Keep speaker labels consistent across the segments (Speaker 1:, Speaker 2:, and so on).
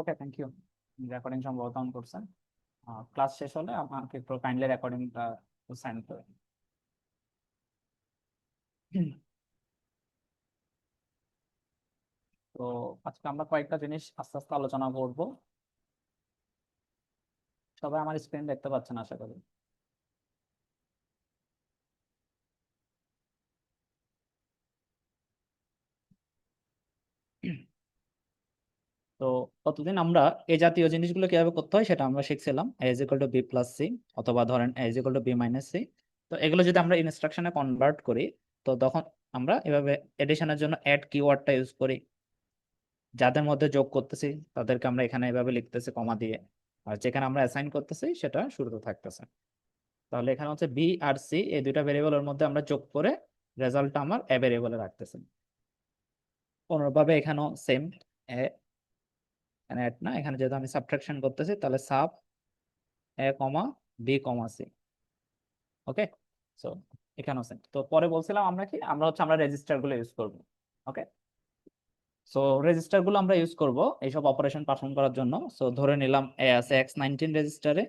Speaker 1: Okay, thank you. Recording সম্ভবত on করছেন। Class শেষ হলে আমাকে একটু কাইন্ডলি রেকর্ডিংটা সেন্ড করে দিন। তো আজকে আমরা কয়েকটা জিনিস আস্তে আস্তে আলোচনা করব। সবাই আমার স্ক্রিন দেখতে পাচ্ছেন আশা করি। তো কতদিন আমরা এই জাতীয় জিনিসগুলো কিভাবে করতে হয় সেটা আমরা শিখছিলাম, A is equal to B plus C, অথবা ধরেন A is equal to B minus C. তো এগুলো যদি আমরা ইনস্ট্রাকশনে কনভার্ট করি, তো তখন আমরা এভাবে এডিশনের জন্য অ্যাড কিওয়ার্ডটা ইউজ করি। যাদের মধ্যে যোগ করতেছি তাদেরকে আমরা এখানে এভাবে লিখতেছি কমা দিয়ে, আর যেখানে আমরা অ্যাসাইন করতেছি সেটা শুরুতে থাকতেছে। তাহলে এখানে হচ্ছে বি আর সি, এই দুইটা ভেরিয়েবলের মধ্যে আমরা যোগ করে রেজাল্টটা আমার এ ভেরিয়েবলে রাখতেছি। অনুরূপভাবে এখানেও সেম, এখানে অ্যাড না, এখানে যেহেতু আমি সাবট্রাকশন করতেছি তাহলে সাব এ কমা বি কমা সি। ওকে, সো এখানেও সেম। তো পরে বলছিলাম আমরা রেজিস্টার গুলো ইউজ করব। ওকে, সো রেজিস্টার গুলো আমরা ইউজ করব এইসব অপারেশন পারফর্ম করার জন্য। সো ধরে নিলাম এ আছে x19 রেজিস্টারে,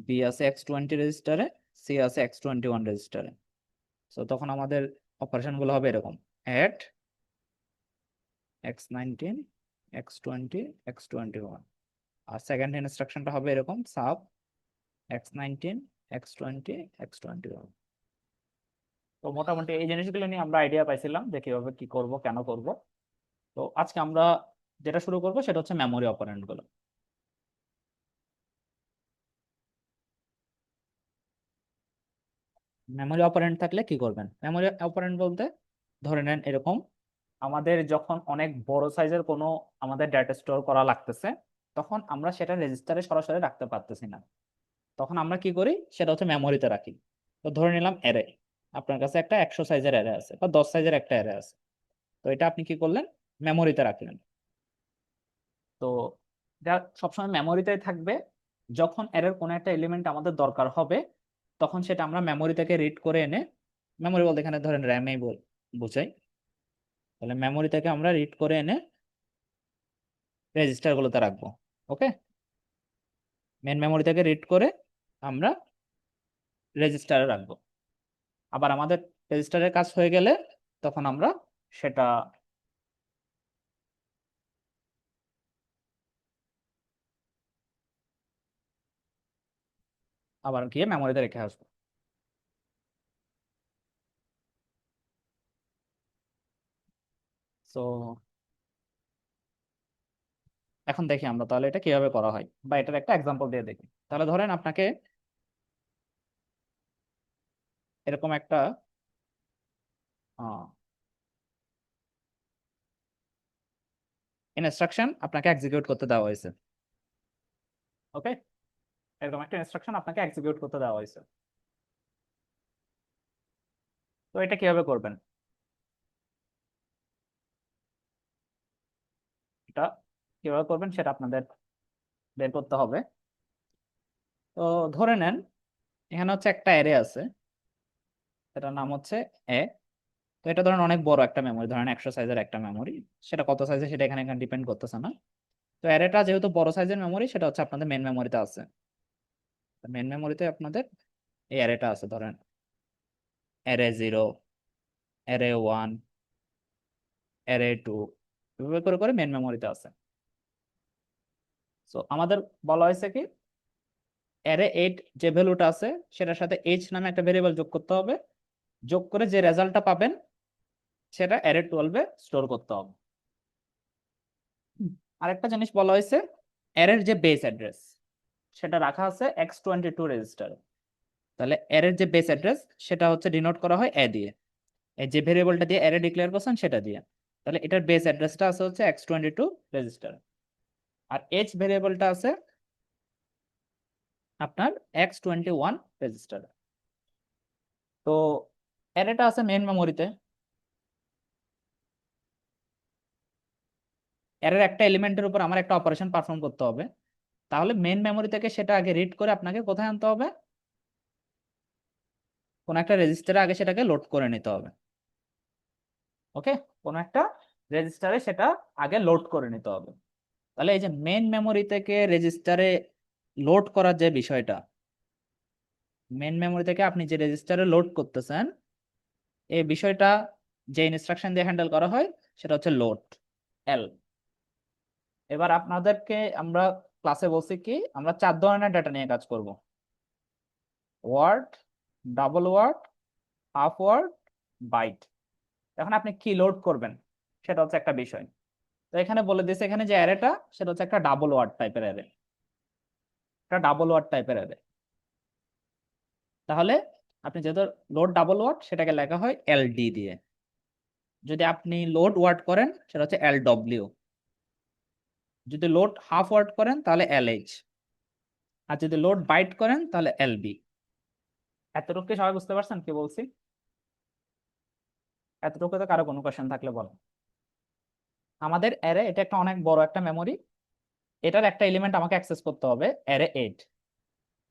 Speaker 1: বি আছে x20 রেজিস্টারে, সি আছে x21 রেজিস্টারে। সো তখন আমাদের অপারেশন গুলো হবে এরকম: অ্যাড x19 x20 x21। আর সেকেন্ড ইনস্ট্রাকশনটা হবে এরকম: সাব x19 x20 x21। তো মোটামুটি এই জিনিসগুলো নিয়ে আমরা আইডিয়া পাইছিলাম যে কিভাবে কি করব, কেন করব। তো আজকে আমরা যেটা শুরু করব সেটা হচ্ছে মেমোরি অপারেন্ড গুলো। মেমোরি অপারেন্ড থাকলে কি করবেন? মেমোরি অপারেন্ড বলতে ধরে নেন এরকম, আমাদের যখন অনেক বড় সাইজের কোনো আমাদের ডেটা স্টোর করা লাগতেছে, তখন আমরা সেটা রেজিস্টারে সরাসরি রাখতে পারতেছি না। তখন আমরা কি করি, সেটা হচ্ছে মেমোরিতে রাখি। তো ধরে নিলাম অ্যারে, আপনার কাছে একটা 100 সাইজের অ্যারে আছে বা 10 সাইজের একটা অ্যারে আছে। তো এটা আপনি কি করলেন, মেমোরিতে রাখলেন। তো এটা সবসময় মেমোরিতেই থাকবে। যখন এর কোনো একটা এলিমেন্ট আমাদের দরকার হবে, তখন সেটা আমরা মেমোরি থেকে রিড করে এনে, মেমোরি বলতে এখানে ধরেন র্যামেই বুঝাই, তাহলে মেমোরি থেকে আমরা রিড করে এনে রেজিস্টার গুলোতে রাখবো। ওকে, মেন মেমোরি থেকে রিড করে আমরা রেজিস্টারে রাখবো। আবার আমাদের রেজিস্টারের কাজ হয়ে গেলে তখন আমরা সেটা আবার গিয়ে মেমোরিতে রেখে আসবো। তো এখন দেখি আমরা তাহলে এটা কিভাবে করা হয়, বা এটার একটা এক্সাম্পল দিয়ে দেখি। তাহলে ধরেন আপনাকে এরকম একটা ইনস্ট্রাকশন আপনাকে এক্সিকিউট করতে দেওয়া হয়েছে। ওকে, এরকম একটা ইনস্ট্রাকশন আপনাকে এক্সিকিউট করতে দেওয়া হয়েছে। তো এটা কিভাবে করবেন, এটা কিভাবে করবেন সেটা আপনাদের বের করতে হবে। তো ধরে নেন এখানে হচ্ছে একটা অ্যারে আছে, এটার নাম হচ্ছে এ। তো এটা ধরেন অনেক বড় একটা মেমোরি, ধরেন 100 সাইজের একটা মেমোরি। সেটা কত সাইজের সেটা এখানে ডিপেন্ড করতেছে না। তো অ্যারেটা যেহেতু বড় সাইজের মেমোরি, সেটা হচ্ছে আপনাদের মেন মেমোরিতে আছে। মেন মেমোরিতে আপনাদের এই অ্যারেটা আছে, ধরেন অ্যারে 0, অ্যারে 1, অ্যারে 2, এভাবে করে করে মেন মেমোরিতে আছে। তো আমাদের বলা হয়েছে কি, অ্যারে 8 যে ভ্যালুটা আছে সেটার সাথে এইচ নামে একটা ভেরিয়েবল যোগ করতে হবে। যোগ করে যে রেজাল্টটা পাবেন সেটা অ্যারে 12 এ স্টোর করতে হবে। আরেকটা জিনিস বলা হয়েছে, অ্যারের যে বেস অ্যাড্রেস সেটা রাখা আছে x22 রেজিস্টারে। তাহলে অ্যারের যে বেস অ্যাড্রেস সেটা হচ্ছে ডিনোট করা হয় এ দিয়ে, এই যে ভেরিয়েবলটা দিয়ে অ্যারে ডিক্লেয়ার করছেন সেটা দিয়ে। তাহলে এটার বেস অ্যাড্রেসটা আছে হচ্ছে x22 রেজিস্টারে, আর এইচ ভেরিয়েবলটা আছে আপনার x21 রেজিস্টারে। তো অ্যারেটা আছে মেন মেমোরিতে, অ্যারের একটা এলিমেন্টের উপর আমার একটা অপারেশন পারফর্ম করতে হবে। তাহলে মেন মেমোরি থেকে সেটা আগে রিড করে আপনাকে কোথায় আনতে হবে, কোন একটা রেজিস্টারে আগে সেটাকে লোড করে নিতে হবে। ওকে, কোন একটা রেজিস্টারে সেটা আগে লোড করে নিতে হবে। তাহলে এই যে মেইন মেমোরি থেকে রেজিস্টারে লোড করার যে বিষয়টা, মেইন মেমোরি থেকে আপনি যে রেজিস্টারে লোড করতেছেন এই বিষয়টা যে ইনস্ট্রাকশন দিয়ে হ্যান্ডেল করা হয় সেটা হচ্ছে লোড, এল। এবার আপনাদেরকে আমরা ক্লাসে বলছি কি আমরা 4 ধরনের ডেটা নিয়ে কাজ করব: word, double word, half word, byte. এখন আপনি কি লোড করবেন সেটা হচ্ছে একটা বিষয়। তো এখানে বলে দিয়েছে এখানে যে অ্যারেটা সেটা হচ্ছে একটা ডাবল ওয়ার্ড টাইপের অ্যারে, একটা ডাবল ওয়ার্ড টাইপের অ্যারে। তাহলে আপনি যেহেতু লোড ডাবল ওয়ার্ড সেটাকে লেখা হয় এলডি দিয়ে। যদি আপনি লোড ওয়ার্ড করেন সেটা হচ্ছে এল ডব্লিউ। যদি লোড হাফ ওয়ার্ড করেন তাহলে এলএইচ। আর যদি লোড বাইট করেন তাহলে এলবি। এতটুকু কি সবাই বুঝতে পারছেন কি বলছি? এতটুকু তো কারো কোনো কোশ্চেন থাকলে বলো। আমাদের অ্যারে এটা একটা অনেক বড় একটা মেমোরি, এটার একটা এলিমেন্ট আমাকে অ্যাক্সেস করতে হবে অ্যারে 8।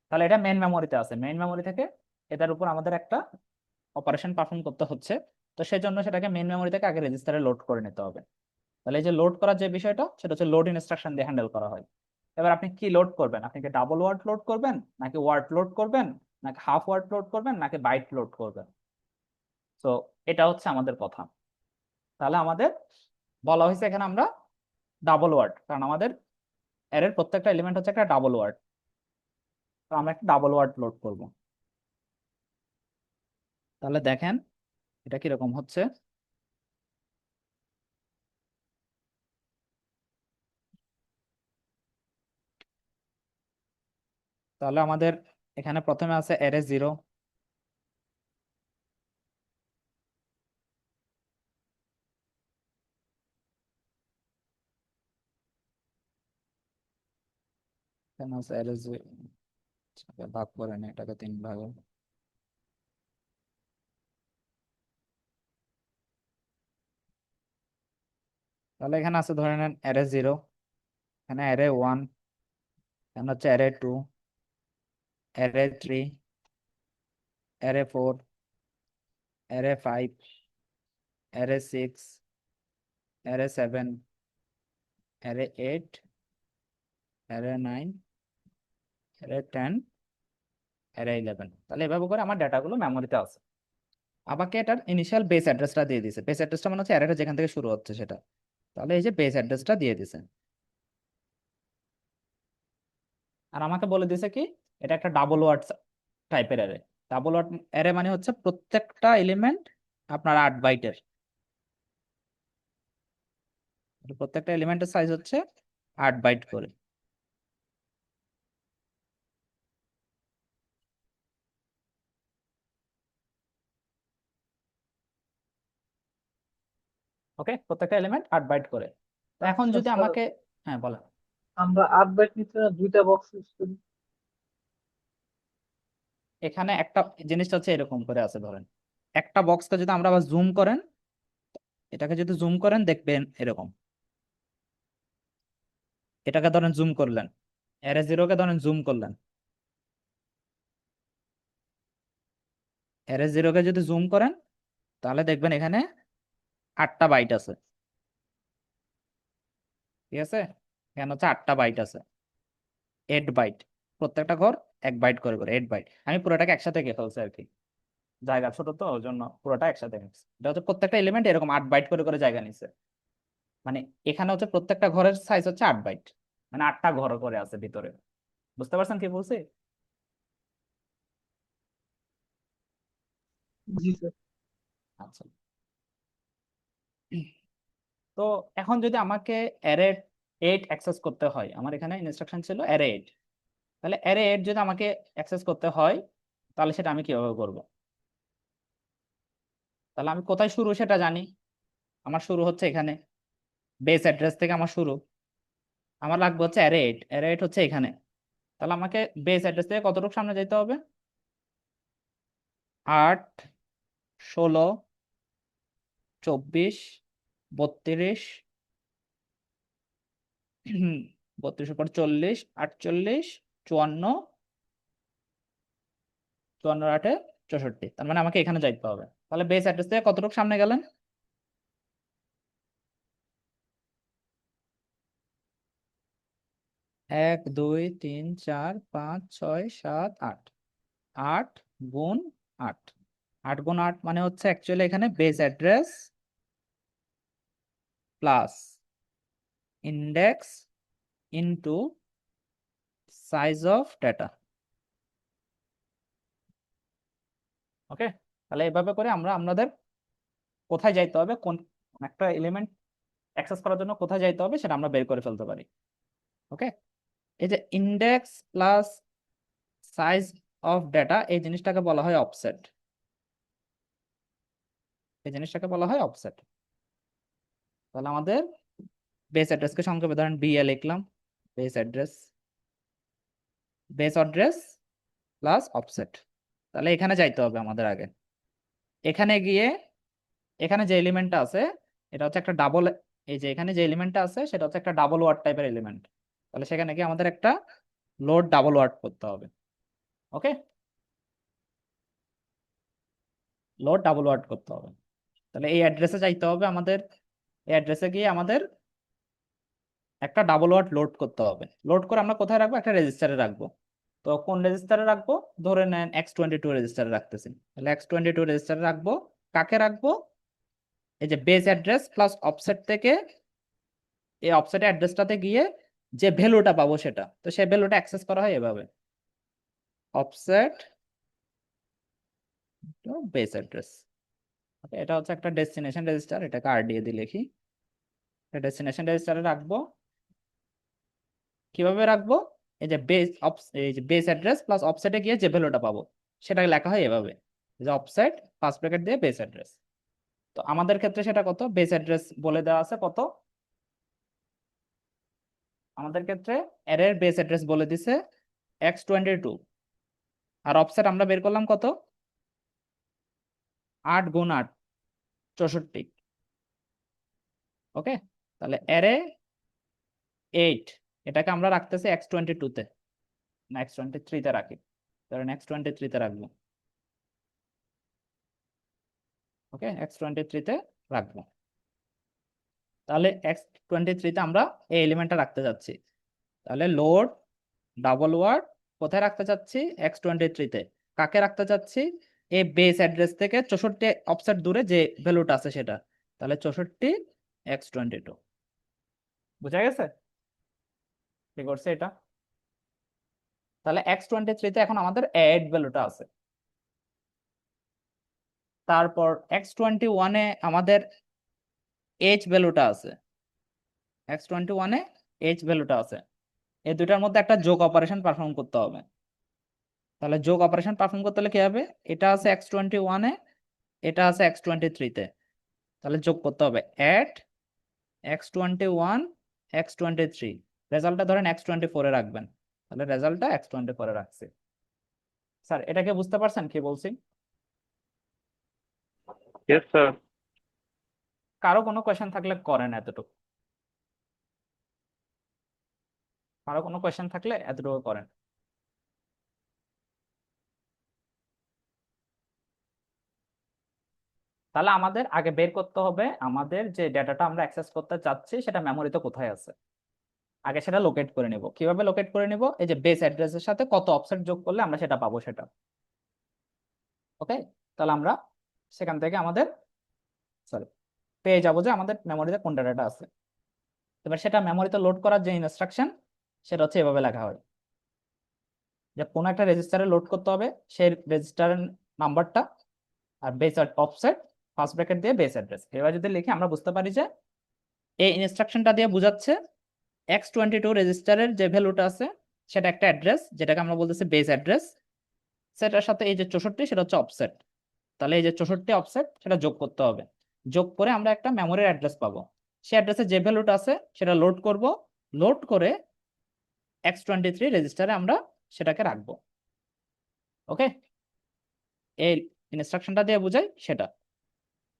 Speaker 1: তাহলে এটা মেইন মেমোরিতে আছে, মেইন মেমোরি থেকে এটার উপর আমাদের একটা অপারেশন পারফর্ম করতে হচ্ছে। তো সেই জন্য সেটাকে মেইন মেমোরি থেকে আগে রেজিস্টারে লোড করে নিতে হবে। তাহলে এই যে লোড করার যে বিষয়টা সেটা হচ্ছে লোড ইনস্ট্রাকশন দিয়ে হ্যান্ডেল করা হয়। এবার আপনি কি লোড করবেন? আপনি কি ডাবল ওয়ার্ড লোড করবেন, নাকি ওয়ার্ড লোড করবেন, নাকি হাফ ওয়ার্ড লোড করবেন, নাকি বাইট লোড করবেন? তো এটা হচ্ছে আমাদের কথা। তাহলে আমাদের বলা হয়েছে এখানে আমরা ডাবল ওয়ার্ড, কারণ আমাদের এর প্রত্যেকটা এলিমেন্ট হচ্ছে একটা ডাবল ওয়ার্ড। তো আমরা একটা ডাবল ওয়ার্ড লোড করব। তাহলে দেখেন এটা কিরকম হচ্ছে। তাহলে আমাদের এখানে প্রথমে আছে অ্যারে 0, এখানে আছে অ্যারে 0, ভাগ করে নিই এটাকে 3 ভাগে। তাহলে এখানে আছে ধরে নেন অ্যারে 0, এখানে অ্যারে 1, এখানে হচ্ছে array 2, array 3, array 4, array 5, array 6, array 7, array 8, array 9, array 10, array 11। তাহলে এভাবে করে আমার ডাটাগুলো মেমোরিতে আছে। আমাকে এটার ইনিশিয়াল বেস অ্যাড্রেসটা দিয়ে দিছে। বেস অ্যাড্রেসটা মানে হচ্ছে অ্যারেটা যেখান থেকে শুরু হচ্ছে সেটা। তাহলে এই যে বেস অ্যাড্রেসটা দিয়ে দিছে। আর আমাকে বলে দিছে কি এটা একটা ডাবল ওয়ার্ড টাইপের অ্যারে। ডাবল ওয়ার্ড অ্যারে মানে হচ্ছে প্রত্যেকটা এলিমেন্ট আপনার 8 বাইটের। প্রত্যেকটা এলিমেন্টের সাইজ হচ্ছে 8 বাইট করে। ওকে, প্রত্যেকটা এলিমেন্ট 8 বাইট করে। তো এখন
Speaker 2: আচ্ছা
Speaker 1: যদি
Speaker 2: স্যার,
Speaker 1: আমাকে, হ্যাঁ বলেন।
Speaker 2: আমরা 8 বাইট নিচে না দুইটা বক্স ইউজ করি?
Speaker 1: এখানে একটা জিনিসটা হচ্ছে এরকম করে আছে ধরেন, একটা বক্সকে যদি আমরা আবার জুম করেন, এটাকে যদি জুম করেন দেখবেন এরকম। এটাকে ধরেন জুম করলেন, অ্যারে 0কে ধরেন জুম করলেন, অ্যারে 0কে যদি জুম করেন তাহলে দেখবেন এখানে 8টা বাইট আছে। ঠিক আছে, এখানে হচ্ছে 8টা বাইট আছে, 8 বাইট। প্রত্যেকটা ঘর 1 বাইট করে করে 8 বাইট। আমি পুরোটাকে একসাথে কে ফেলছি আর কি, জায়গা ছোট তো ওই জন্য পুরোটা একসাথে নিচ্ছি। এটা হচ্ছে প্রত্যেকটা এলিমেন্ট এরকম 8 বাইট করে করে জায়গা নিচ্ছে। মানে এখানে হচ্ছে প্রত্যেকটা ঘরের সাইজ হচ্ছে 8 বাইট, মানে 8টা ঘর করে আছে ভিতরে। বুঝতে পারছেন কি বলছি?
Speaker 2: জি স্যার।
Speaker 1: আচ্ছা, তো এখন যদি আমাকে অ্যারে 8 অ্যাক্সেস করতে হয়, আমার এখানে ইনস্ট্রাকশন ছিল অ্যারে 8। তাহলে অ্যারে 8 যদি আমাকে অ্যাক্সেস করতে হয় তাহলে সেটা আমি কিভাবে করব? তাহলে আমি কোথায় শুরু সেটা জানি। আমার শুরু হচ্ছে এখানে, বেস অ্যাড্রেস থেকে আমার শুরু। আমার লাগবে হচ্ছে অ্যারে 8, অ্যারে 8 হচ্ছে এখানে। তাহলে আমাকে বেস অ্যাড্রেস থেকে কতটুকু সামনে যেতে হবে? 8, 16, 24, 32, 32 পর 40, 48, 54, 54 8 64। তার মানে আমাকে এখানে যাইতে হবে। তাহলে বেস অ্যাড্রেস থেকে কতটুকু সামনে গেলেন? 1 2 3 4 5 6 7 8, 8 গুণ 8, 8 গুণ 8 মানে হচ্ছে অ্যাকচুয়ালি এখানে base address plus index into size of data. Okay, তাহলে এভাবে করে আমরা আমাদের কোথায় যাইতে হবে, কোন একটা এলিমেন্ট অ্যাক্সেস করার জন্য কোথায় যাইতে হবে সেটা আমরা বের করে ফেলতে পারি। ওকে, এই যে index plus size of data, এই জিনিসটাকে বলা হয় অফসেট। এই জিনিসটাকে বলা হয় অফসেট। তাহলে আমাদের বেস অ্যাড্রেসকে সংক্ষেপে ধরেন বিএ লিখলাম, base address, base address plus offset. তাহলে এখানে যাইতে হবে আমাদের আগে। এখানে গিয়ে এখানে যে এলিমেন্টটা আছে এটা হচ্ছে একটা ডাবল, এই যে এখানে যে এলিমেন্টটা আছে সেটা হচ্ছে একটা ডাবল ওয়ার্ড টাইপের এলিমেন্ট। তাহলে সেখানে গিয়ে আমাদের একটা লোড ডাবল ওয়ার্ড করতে হবে। ওকে, লোড ডাবল ওয়ার্ড করতে হবে। তাহলে এই অ্যাড্রেসে যাইতে হবে আমাদের, এই অ্যাড্রেসে গিয়ে আমাদের একটা ডাবল ওয়ার্ড লোড করতে হবে। লোড করে আমরা কোথায় রাখবো, একটা রেজিস্টারে রাখবো। তো কোন রেজিস্টারে রাখবো, ধরে নেন x22 রেজিস্টারে রাখতেছি। তাহলে x22 রেজিস্টারে রাখবো, কাকে রাখবো, এই যে বেস অ্যাড্রেস প্লাস অফসেট থেকে এই অফসেট অ্যাড্রেসটাতে গিয়ে যে ভ্যালুটা পাবো সেটা, তো সেই ভ্যালুটা অ্যাক্সেস করা হয় এভাবে, অফসেট বেস অ্যাড্রেস। এটা হচ্ছে একটা ডেস্টিনেশন রেজিস্টার, এটাকে আর দিয়ে দিয়ে লিখি। ডেস্টিনেশন রেজিস্টারে রাখবো, কিভাবে রাখবো, এই যে এই যে বেস অ্যাড্রেস প্লাস অফসেটে গিয়ে যে ভ্যালুটা পাবো সেটাকে লেখা হয় এভাবে, যে অফসেট ফার্স্ট ব্র্যাকেট দিয়ে বেস অ্যাড্রেস। তো আমাদের ক্ষেত্রে সেটা কত, বেস অ্যাড্রেস বলে দেওয়া আছে কত, আমাদের ক্ষেত্রে অ্যারের বেস অ্যাড্রেস বলে দিছে x22, আর অফসেট আমরা বের করলাম কত, 8 গুণ 8, 64। ওকে, তাহলে অ্যারে 8 এটাকে আমরা রাখতেছি x22 তে, না x23 তে রাখি, ধরেন x23 তে রাখবো। ওকে, x23 তে রাখবো। তাহলে x23 তে আমরা এই এলিমেন্টটা রাখতে যাচ্ছি। তাহলে লোড ডাবল ওয়ার্ড কোথায় রাখতে চাচ্ছি, x23 তে। কাকে রাখতে চাচ্ছি, এই বেস অ্যাড্রেস থেকে 64 অফসেট দূরে যে ভ্যালুটা আছে সেটা। তাহলে 64 x22, বুঝা গেছে কি করছে এটা। তাহলে x23 তে এখন আমাদের অ্যাড ভ্যালুটা আছে। তারপর x21 এ আমাদের এইচ ভ্যালুটা আছে, x21 এ এইচ ভ্যালুটা আছে। এই দুইটার মধ্যে একটা যোগ অপারেশন পারফর্ম করতে হবে। তাহলে যোগ অপারেশন পারফর্ম করতে হলে কি হবে, এটা আছে x21 এ, এটা আছে x23 তে, তাহলে যোগ করতে হবে অ্যাট x21 x23, রেজাল্টটা ধরেন x24 এ রাখবেন। তাহলে রেজাল্টটা x24 এ রাখছি। স্যার এটাকে বুঝতে পারছেন কি বলছি?
Speaker 3: Yes, sir.
Speaker 1: কারো কোনো কোয়েশ্চেন থাকলে করেন এতটুকু, কারো কোনো কোয়েশ্চেন থাকলে এতটুকু করেন। তাহলে আমাদের আগে বের করতে হবে আমাদের যে ডেটাটা আমরা অ্যাক্সেস করতে চাচ্ছি সেটা মেমোরিতে কোথায় আছে। আগে সেটা লোকেট করে নিব। কিভাবে লোকেট করে নিব, এই যে বেস অ্যাড্রেসের সাথে কত অফসেট যোগ করলে আমরা সেটা পাবো সেটা। ওকে, তাহলে আমরা সেখান থেকে আমাদের সরি পেয়ে যাবো যে আমাদের মেমোরিতে কোন ডাটাটা আছে। এবার সেটা মেমোরিতে লোড করার যে ইনস্ট্রাকশন সেটা হচ্ছে এভাবে লেখা হয়, যে কোনো একটা রেজিস্টারে লোড করতে হবে সেই রেজিস্টারের নাম্বারটা, আর বেস অফসেট ফার্স্ট ব্র্যাকেট দিয়ে বেস অ্যাড্রেস। এবার যদি লিখি আমরা বুঝতে পারি যে এই ইনস্ট্রাকশনটা দিয়ে বোঝাচ্ছে x22 রেজিস্টারের যে ভ্যালুটা আছে সেটা একটা অ্যাড্রেস, যেটাকে আমরা বলতেছি বেস অ্যাড্রেস, সেটার সাথে এই যে 64 সেটা হচ্ছে অফসেট। তাহলে এই যে 64 অফসেট সেটা যোগ করতে হবে, যোগ করে আমরা একটা মেমোরির অ্যাড্রেস পাবো। সেই অ্যাড্রেসে যে ভ্যালুটা আছে সেটা লোড করব, লোড করে x23 রেজিস্টারে আমরা সেটাকে রাখবো। ওকে, এই ইনস্ট্রাকশনটা দিয়ে বোঝাই সেটা।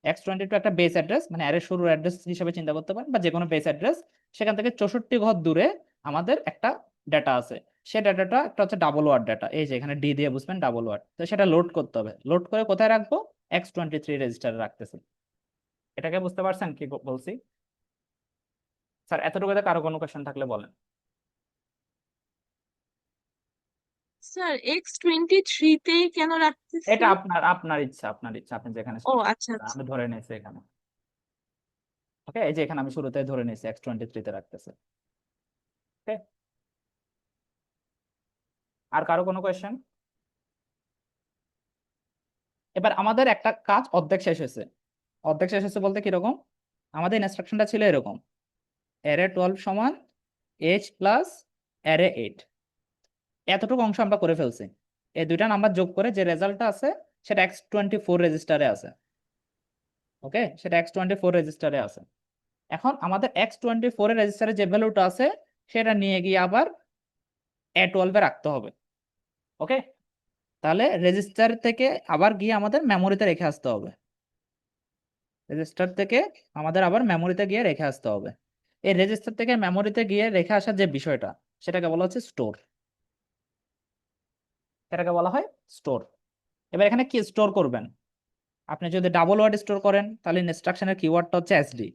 Speaker 1: x22 একটা বেস অ্যাড্রেস, মানে অ্যারে শুরুর অ্যাড্রেস হিসেবে চিন্তা করতে পারেন, বা যে কোনো বেস অ্যাড্রেস, সেখান থেকে 64 ঘর দূরে আমাদের একটা ডাটা আছে। সেই ডাটাটা একটা হচ্ছে ডাবল ওয়ার্ড ডাটা, এই যে এখানে ডি দিয়ে বুঝবেন ডাবল ওয়ার্ড। তো সেটা লোড করতে হবে, লোড করে কোথায় রাখবো, x23 রেজিস্টারে রাখতেছি। এটাকে বুঝতে পারছেন কি বলছি? স্যার এতটুকুতে কারো কোনো কোয়েশ্চেন থাকলে বলেন।
Speaker 3: স্যার X23 তেই কেন রাখতেছি?
Speaker 1: এটা আপনার আপনার ইচ্ছা, আপনার ইচ্ছা, আপনি যেখানে
Speaker 3: ও আচ্ছা আচ্ছা।
Speaker 1: আমি ধরে নিয়েছি এখানে। ওকে, এই যে এখানে আমি শুরুতে ধরে নিয়েছি X23 তে রাখতেছে। ওকে, আর কারো কোনো কোয়েশ্চেন? এবার আমাদের একটা কাজ অর্ধেক শেষ হয়েছে। অর্ধেক শেষ হয়েছে বলতে কিরকম, আমাদের ইনস্ট্রাকশনটা ছিল এরকম, array 12 সমান h প্লাস array 8। এতটুকু অংশ আমরা করে ফেলছি। এই দুইটা নাম্বার যোগ করে যে রেজাল্টটা আছে সেটা X24 রেজিস্টারে আছে। ওকে, সেটা X24 রেজিস্টারে আছে। এখন আমাদের X24 এর রেজিস্টারে যে ভ্যালুটা আছে সেটা নিয়ে গিয়ে আবার A12 এ রাখতে হবে। ওকে, তাহলে রেজিস্টার থেকে আবার গিয়ে আমাদের মেমোরিতে রেখে আসতে হবে। রেজিস্টার থেকে আমাদের আবার মেমোরিতে গিয়ে রেখে আসতে হবে। এই রেজিস্টার থেকে মেমোরিতে গিয়ে রেখে আসার যে বিষয়টা সেটাকে বলা হচ্ছে স্টোর। সেটাকে বলা হয় স্টোর। এবার এখানে কি স্টোর করবেন, আপনি যদি ডাবল ওয়ার্ড স্টোর করেন তাহলে ইনস্ট্রাকশনের কিওয়ার্ডটা হচ্ছে এসডি।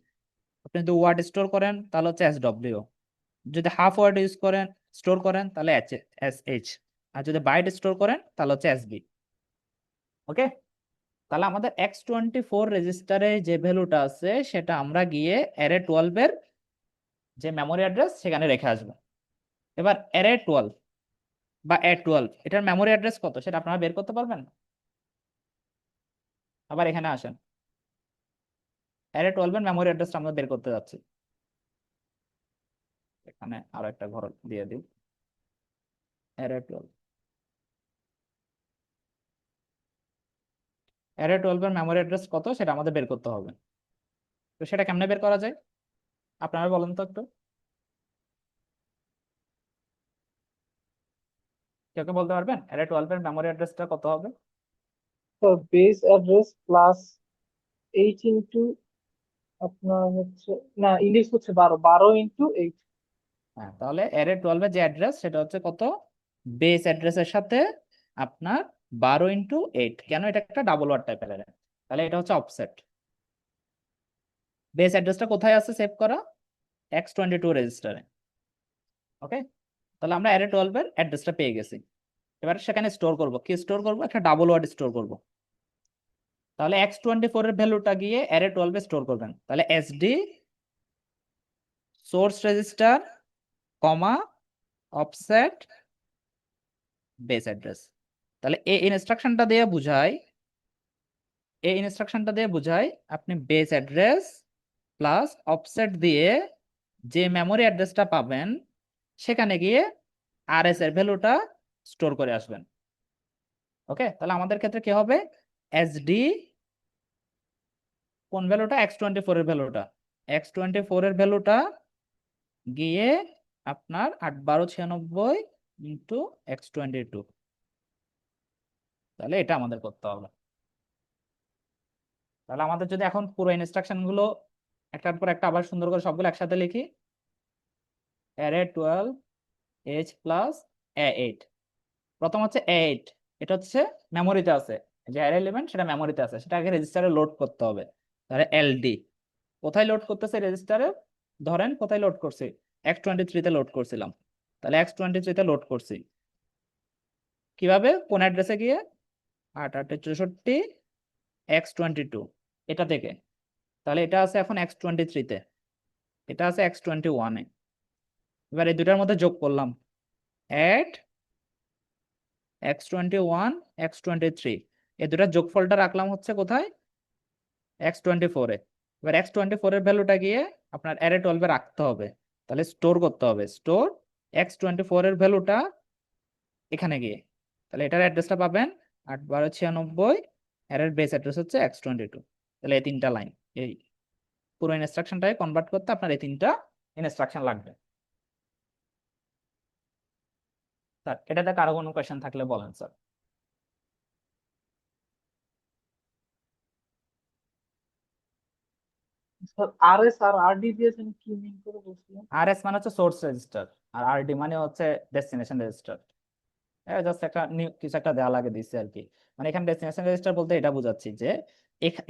Speaker 1: আপনি যদি ওয়ার্ড স্টোর করেন তাহলে হচ্ছে এসডব্লিউ। যদি হাফ ওয়ার্ড ইউজ করেন স্টোর করেন তাহলে এসএইচ। আর যদি বাইট স্টোর করেন তাহলে হচ্ছে এসবি। ওকে, তাহলে আমাদের X24 রেজিস্টারে যে ভ্যালুটা আছে সেটা আমরা গিয়ে array 12 এর যে মেমোরি অ্যাড্রেস সেখানে রেখে আসবো। এবার array 12 বা A12 এটার মেমোরি অ্যাড্রেস কত সেটা আপনারা বের করতে পারবেন? আবার এখানে আসেন, array 12 এর মেমোরি অ্যাড্রেসটা আমরা বের করতে যাচ্ছি। এখানে আরো একটা ঘর দিয়ে দিই, array 12। array 12 এর মেমোরি অ্যাড্রেস কত সেটা আমাদের বের করতে হবে। তো সেটা কেমনে বের করা যায় আপনারা বলেন তো একটু, কেউ কে বলতে পারবেন array 12 এর মেমোরি অ্যাড্রেসটা কত হবে?
Speaker 2: তো বেস অ্যাড্রেস প্লাস 8 আপনার হচ্ছে, না ইন্ডেক্স হচ্ছে 12, 12 × 8।
Speaker 1: হ্যাঁ, তাহলে array 12 এর যে অ্যাড্রেস সেটা হচ্ছে কত, বেস অ্যাড্রেসের সাথে আপনার 12 × 8। কেন, এটা একটা ডাবল ওয়ার্ড টাইপের অ্যারে, তাহলে এটা হচ্ছে অফসেট। বেস অ্যাড্রেসটা কোথায় আছে সেভ করা, X22 রেজিস্টারে। ওকে, তাহলে আমরা array 12 এর অ্যাড্রেসটা পেয়ে গেছি। এবার সেখানে স্টোর করব, কি স্টোর করব, একটা ডাবল ওয়ার্ড স্টোর করব। তাহলে X24 এর ভ্যালুটা গিয়ে array 12 এ স্টোর করবেন, তাহলে এসডি সোর্স রেজিস্টার কমা অফসেট বেস অ্যাড্রেস। তাহলে এই ইনস্ট্রাকশনটা দিয়ে বুঝাই আপনি বেস অ্যাড্রেস প্লাস অফসেট দিয়ে যে মেমোরি অ্যাড্রেসটা পাবেন সেখানে গিয়ে আরএস এর ভ্যালুটা স্টোর করে আসবেন। ওকে, তাহলে আমাদের ক্ষেত্রে কি হবে, এসডি কোন ভ্যালুটা, X24 এর ভ্যালুটা, X24 এর ভ্যালুটা গিয়ে আপনার 8 12 96 ইন্টু X22। তাহলে এটা আমাদের করতে হবে। তাহলে আমাদের যদি এখন পুরো ইনস্ট্রাকশন গুলো একটার পর একটা আবার সুন্দর করে সবগুলো একসাথে লিখি, array 12 h প্লাস a8। প্রথম হচ্ছে a8, এটা হচ্ছে মেমোরিতে আছে, যে অ্যারে এলিমেন্ট সেটা মেমোরিতে আছে, সেটা আগে রেজিস্টারে লোড করতে হবে। তাহলে এলডি কোথায় লোড করতেছে, রেজিস্টারে ধরেন কোথায় লোড করছি, X23 তে লোড করছিলাম, তাহলে X23 তে লোড করছি কিভাবে, কোন অ্যাড্রেসে গিয়ে, 8 8 64 X22 এটা থেকে। তাহলে এটা আছে এখন X23 তে, এটা আছে X21 এ। এবার এই দুটার মধ্যে যোগ করলাম, অ্যাড X21 X23, এই দুটার যোগফলটা রাখলাম হচ্ছে কোথায়, X24 এ। এবার X24 এর ভ্যালুটা গিয়ে আপনার array 12 এ রাখতে হবে, তাহলে স্টোর করতে হবে, স্টোর X24 এর ভ্যালুটা এখানে গিয়ে, তাহলে এটার অ্যাড্রেসটা পাবেন 8 12 96, এর বেস অ্যাড্রেস হচ্ছে X22। তাহলে এই তিনটা লাইন, এই পুরো ইনস্ট্রাকশনটাকে কনভার্ট করতে আপনার এই তিনটা ইনস্ট্রাকশন লাগবে। স্যার এটাতে কারো কোনো কোয়েশ্চেন থাকলে বলেন স্যার।
Speaker 2: স্যার আরএস আর আরডি দিয়েছেন, কি মিন করে বলছিলেন?
Speaker 1: আরএস মানে হচ্ছে সোর্স রেজিস্টার, আর আরডি মানে হচ্ছে ডেস্টিনেশন রেজিস্টার। জাস্ট একটা কিছু একটা দেওয়া লাগে দিচ্ছে আর কি। মানে এখানে ডেস্টিনেশন রেজিস্টার বলতে এটা বোঝাচ্ছি যে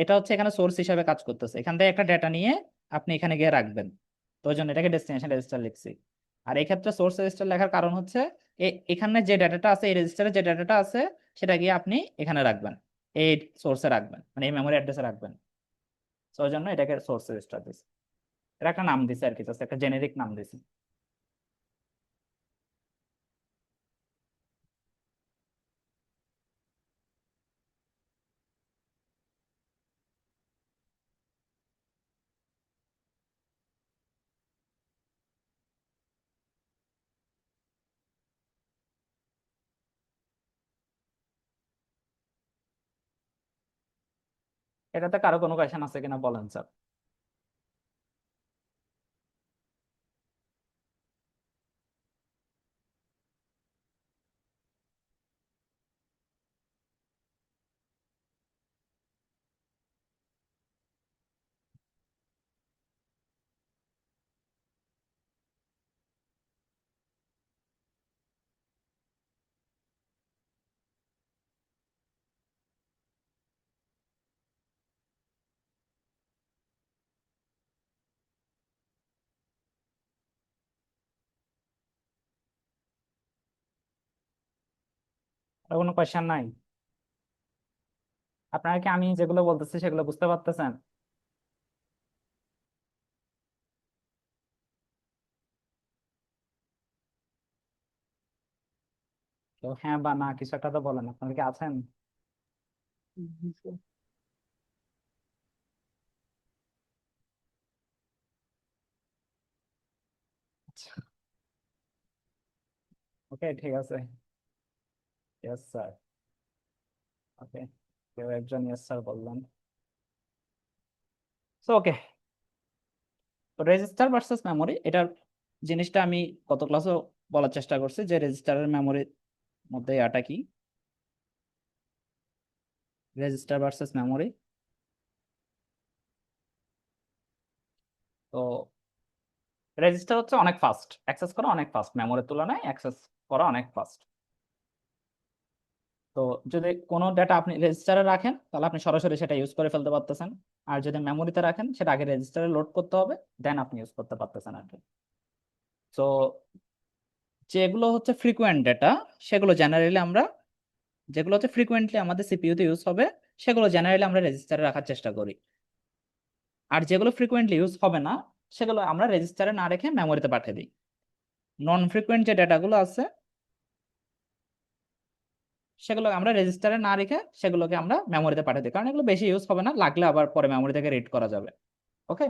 Speaker 1: এটা হচ্ছে এখানে সোর্স হিসাবে কাজ করতেছে, এখান থেকে একটা ডেটা নিয়ে আপনি এখানে গিয়ে রাখবেন, তো ওই জন্য এটাকে ডেস্টিনেশন রেজিস্টার লিখছি। আর এই ক্ষেত্রে সোর্স রেজিস্টার লেখার কারণ হচ্ছে এখানে যে ডাটাটা আছে, এই রেজিস্টারে যে ডাটাটা আছে সেটা গিয়ে আপনি এখানে রাখবেন, এই সোর্সে রাখবেন, মানে এই মেমোরি অ্যাড্রেসে রাখবেন। তো ওই জন্য এটাকে সোর্স রেজিস্টার দিছে। এটা একটা নাম দিছে আর কি, জাস্ট একটা জেনেরিক নাম দিছে। এটাতে কারো কোনো কোয়েশ্চেন আছে কিনা বলেন স্যার। আর কোনো কোয়েশ্চেন নাই? আপনারা কি আমি যেগুলো বলতেছি সেগুলো বুঝতে পারতেছেন? তো হ্যাঁ বা না কিছু একটা তো বলেন, আপনারা কি আছেন?
Speaker 2: জি স্যার।
Speaker 1: ওকে ঠিক আছে, ইয়েস স্যার। ওকে, কেউ একজন ইয়েস স্যার বললেন। সো ওকে, তো রেজিস্টার ভার্সেস মেমোরি, এটার জিনিসটা আমি গত ক্লাসেও বলার চেষ্টা করছি যে রেজিস্টারের মেমোরির মধ্যে এটা কি, রেজিস্টার ভার্সেস মেমোরি। তো রেজিস্টার হচ্ছে অনেক ফাস্ট, অ্যাক্সেস করা অনেক ফাস্ট, মেমোরির তুলনায় অ্যাক্সেস করা অনেক ফাস্ট। তো যদি কোনো ডেটা আপনি রেজিস্টারে রাখেন তাহলে আপনি সরাসরি সেটা ইউজ করে ফেলতে পারতেছেন, আর যদি মেমোরিতে রাখেন সেটা আগে রেজিস্টারে লোড করতে হবে, দেন আপনি ইউজ করতে পারতেছেন আর কি। তো যেগুলো হচ্ছে ফ্রিকোয়েন্ট ডেটা, সেগুলো জেনারেলি আমরা, যেগুলো হচ্ছে ফ্রিকোয়েন্টলি আমাদের সিপিইউতে ইউজ হবে সেগুলো জেনারেলি আমরা রেজিস্টারে রাখার চেষ্টা করি। আর যেগুলো ফ্রিকোয়েন্টলি ইউজ হবে না সেগুলো আমরা রেজিস্টারে না রেখে মেমোরিতে পাঠিয়ে দিই। নন ফ্রিকোয়েন্ট যে ডেটাগুলো আছে সেগুলো আমরা রেজিস্টারে না রেখে সেগুলোকে আমরা মেমোরিতে পাঠিয়ে দিই, কারণ এগুলো বেশি ইউজ হবে না, লাগলে আবার পরে মেমোরি থেকে রিড করা যাবে। ওকে,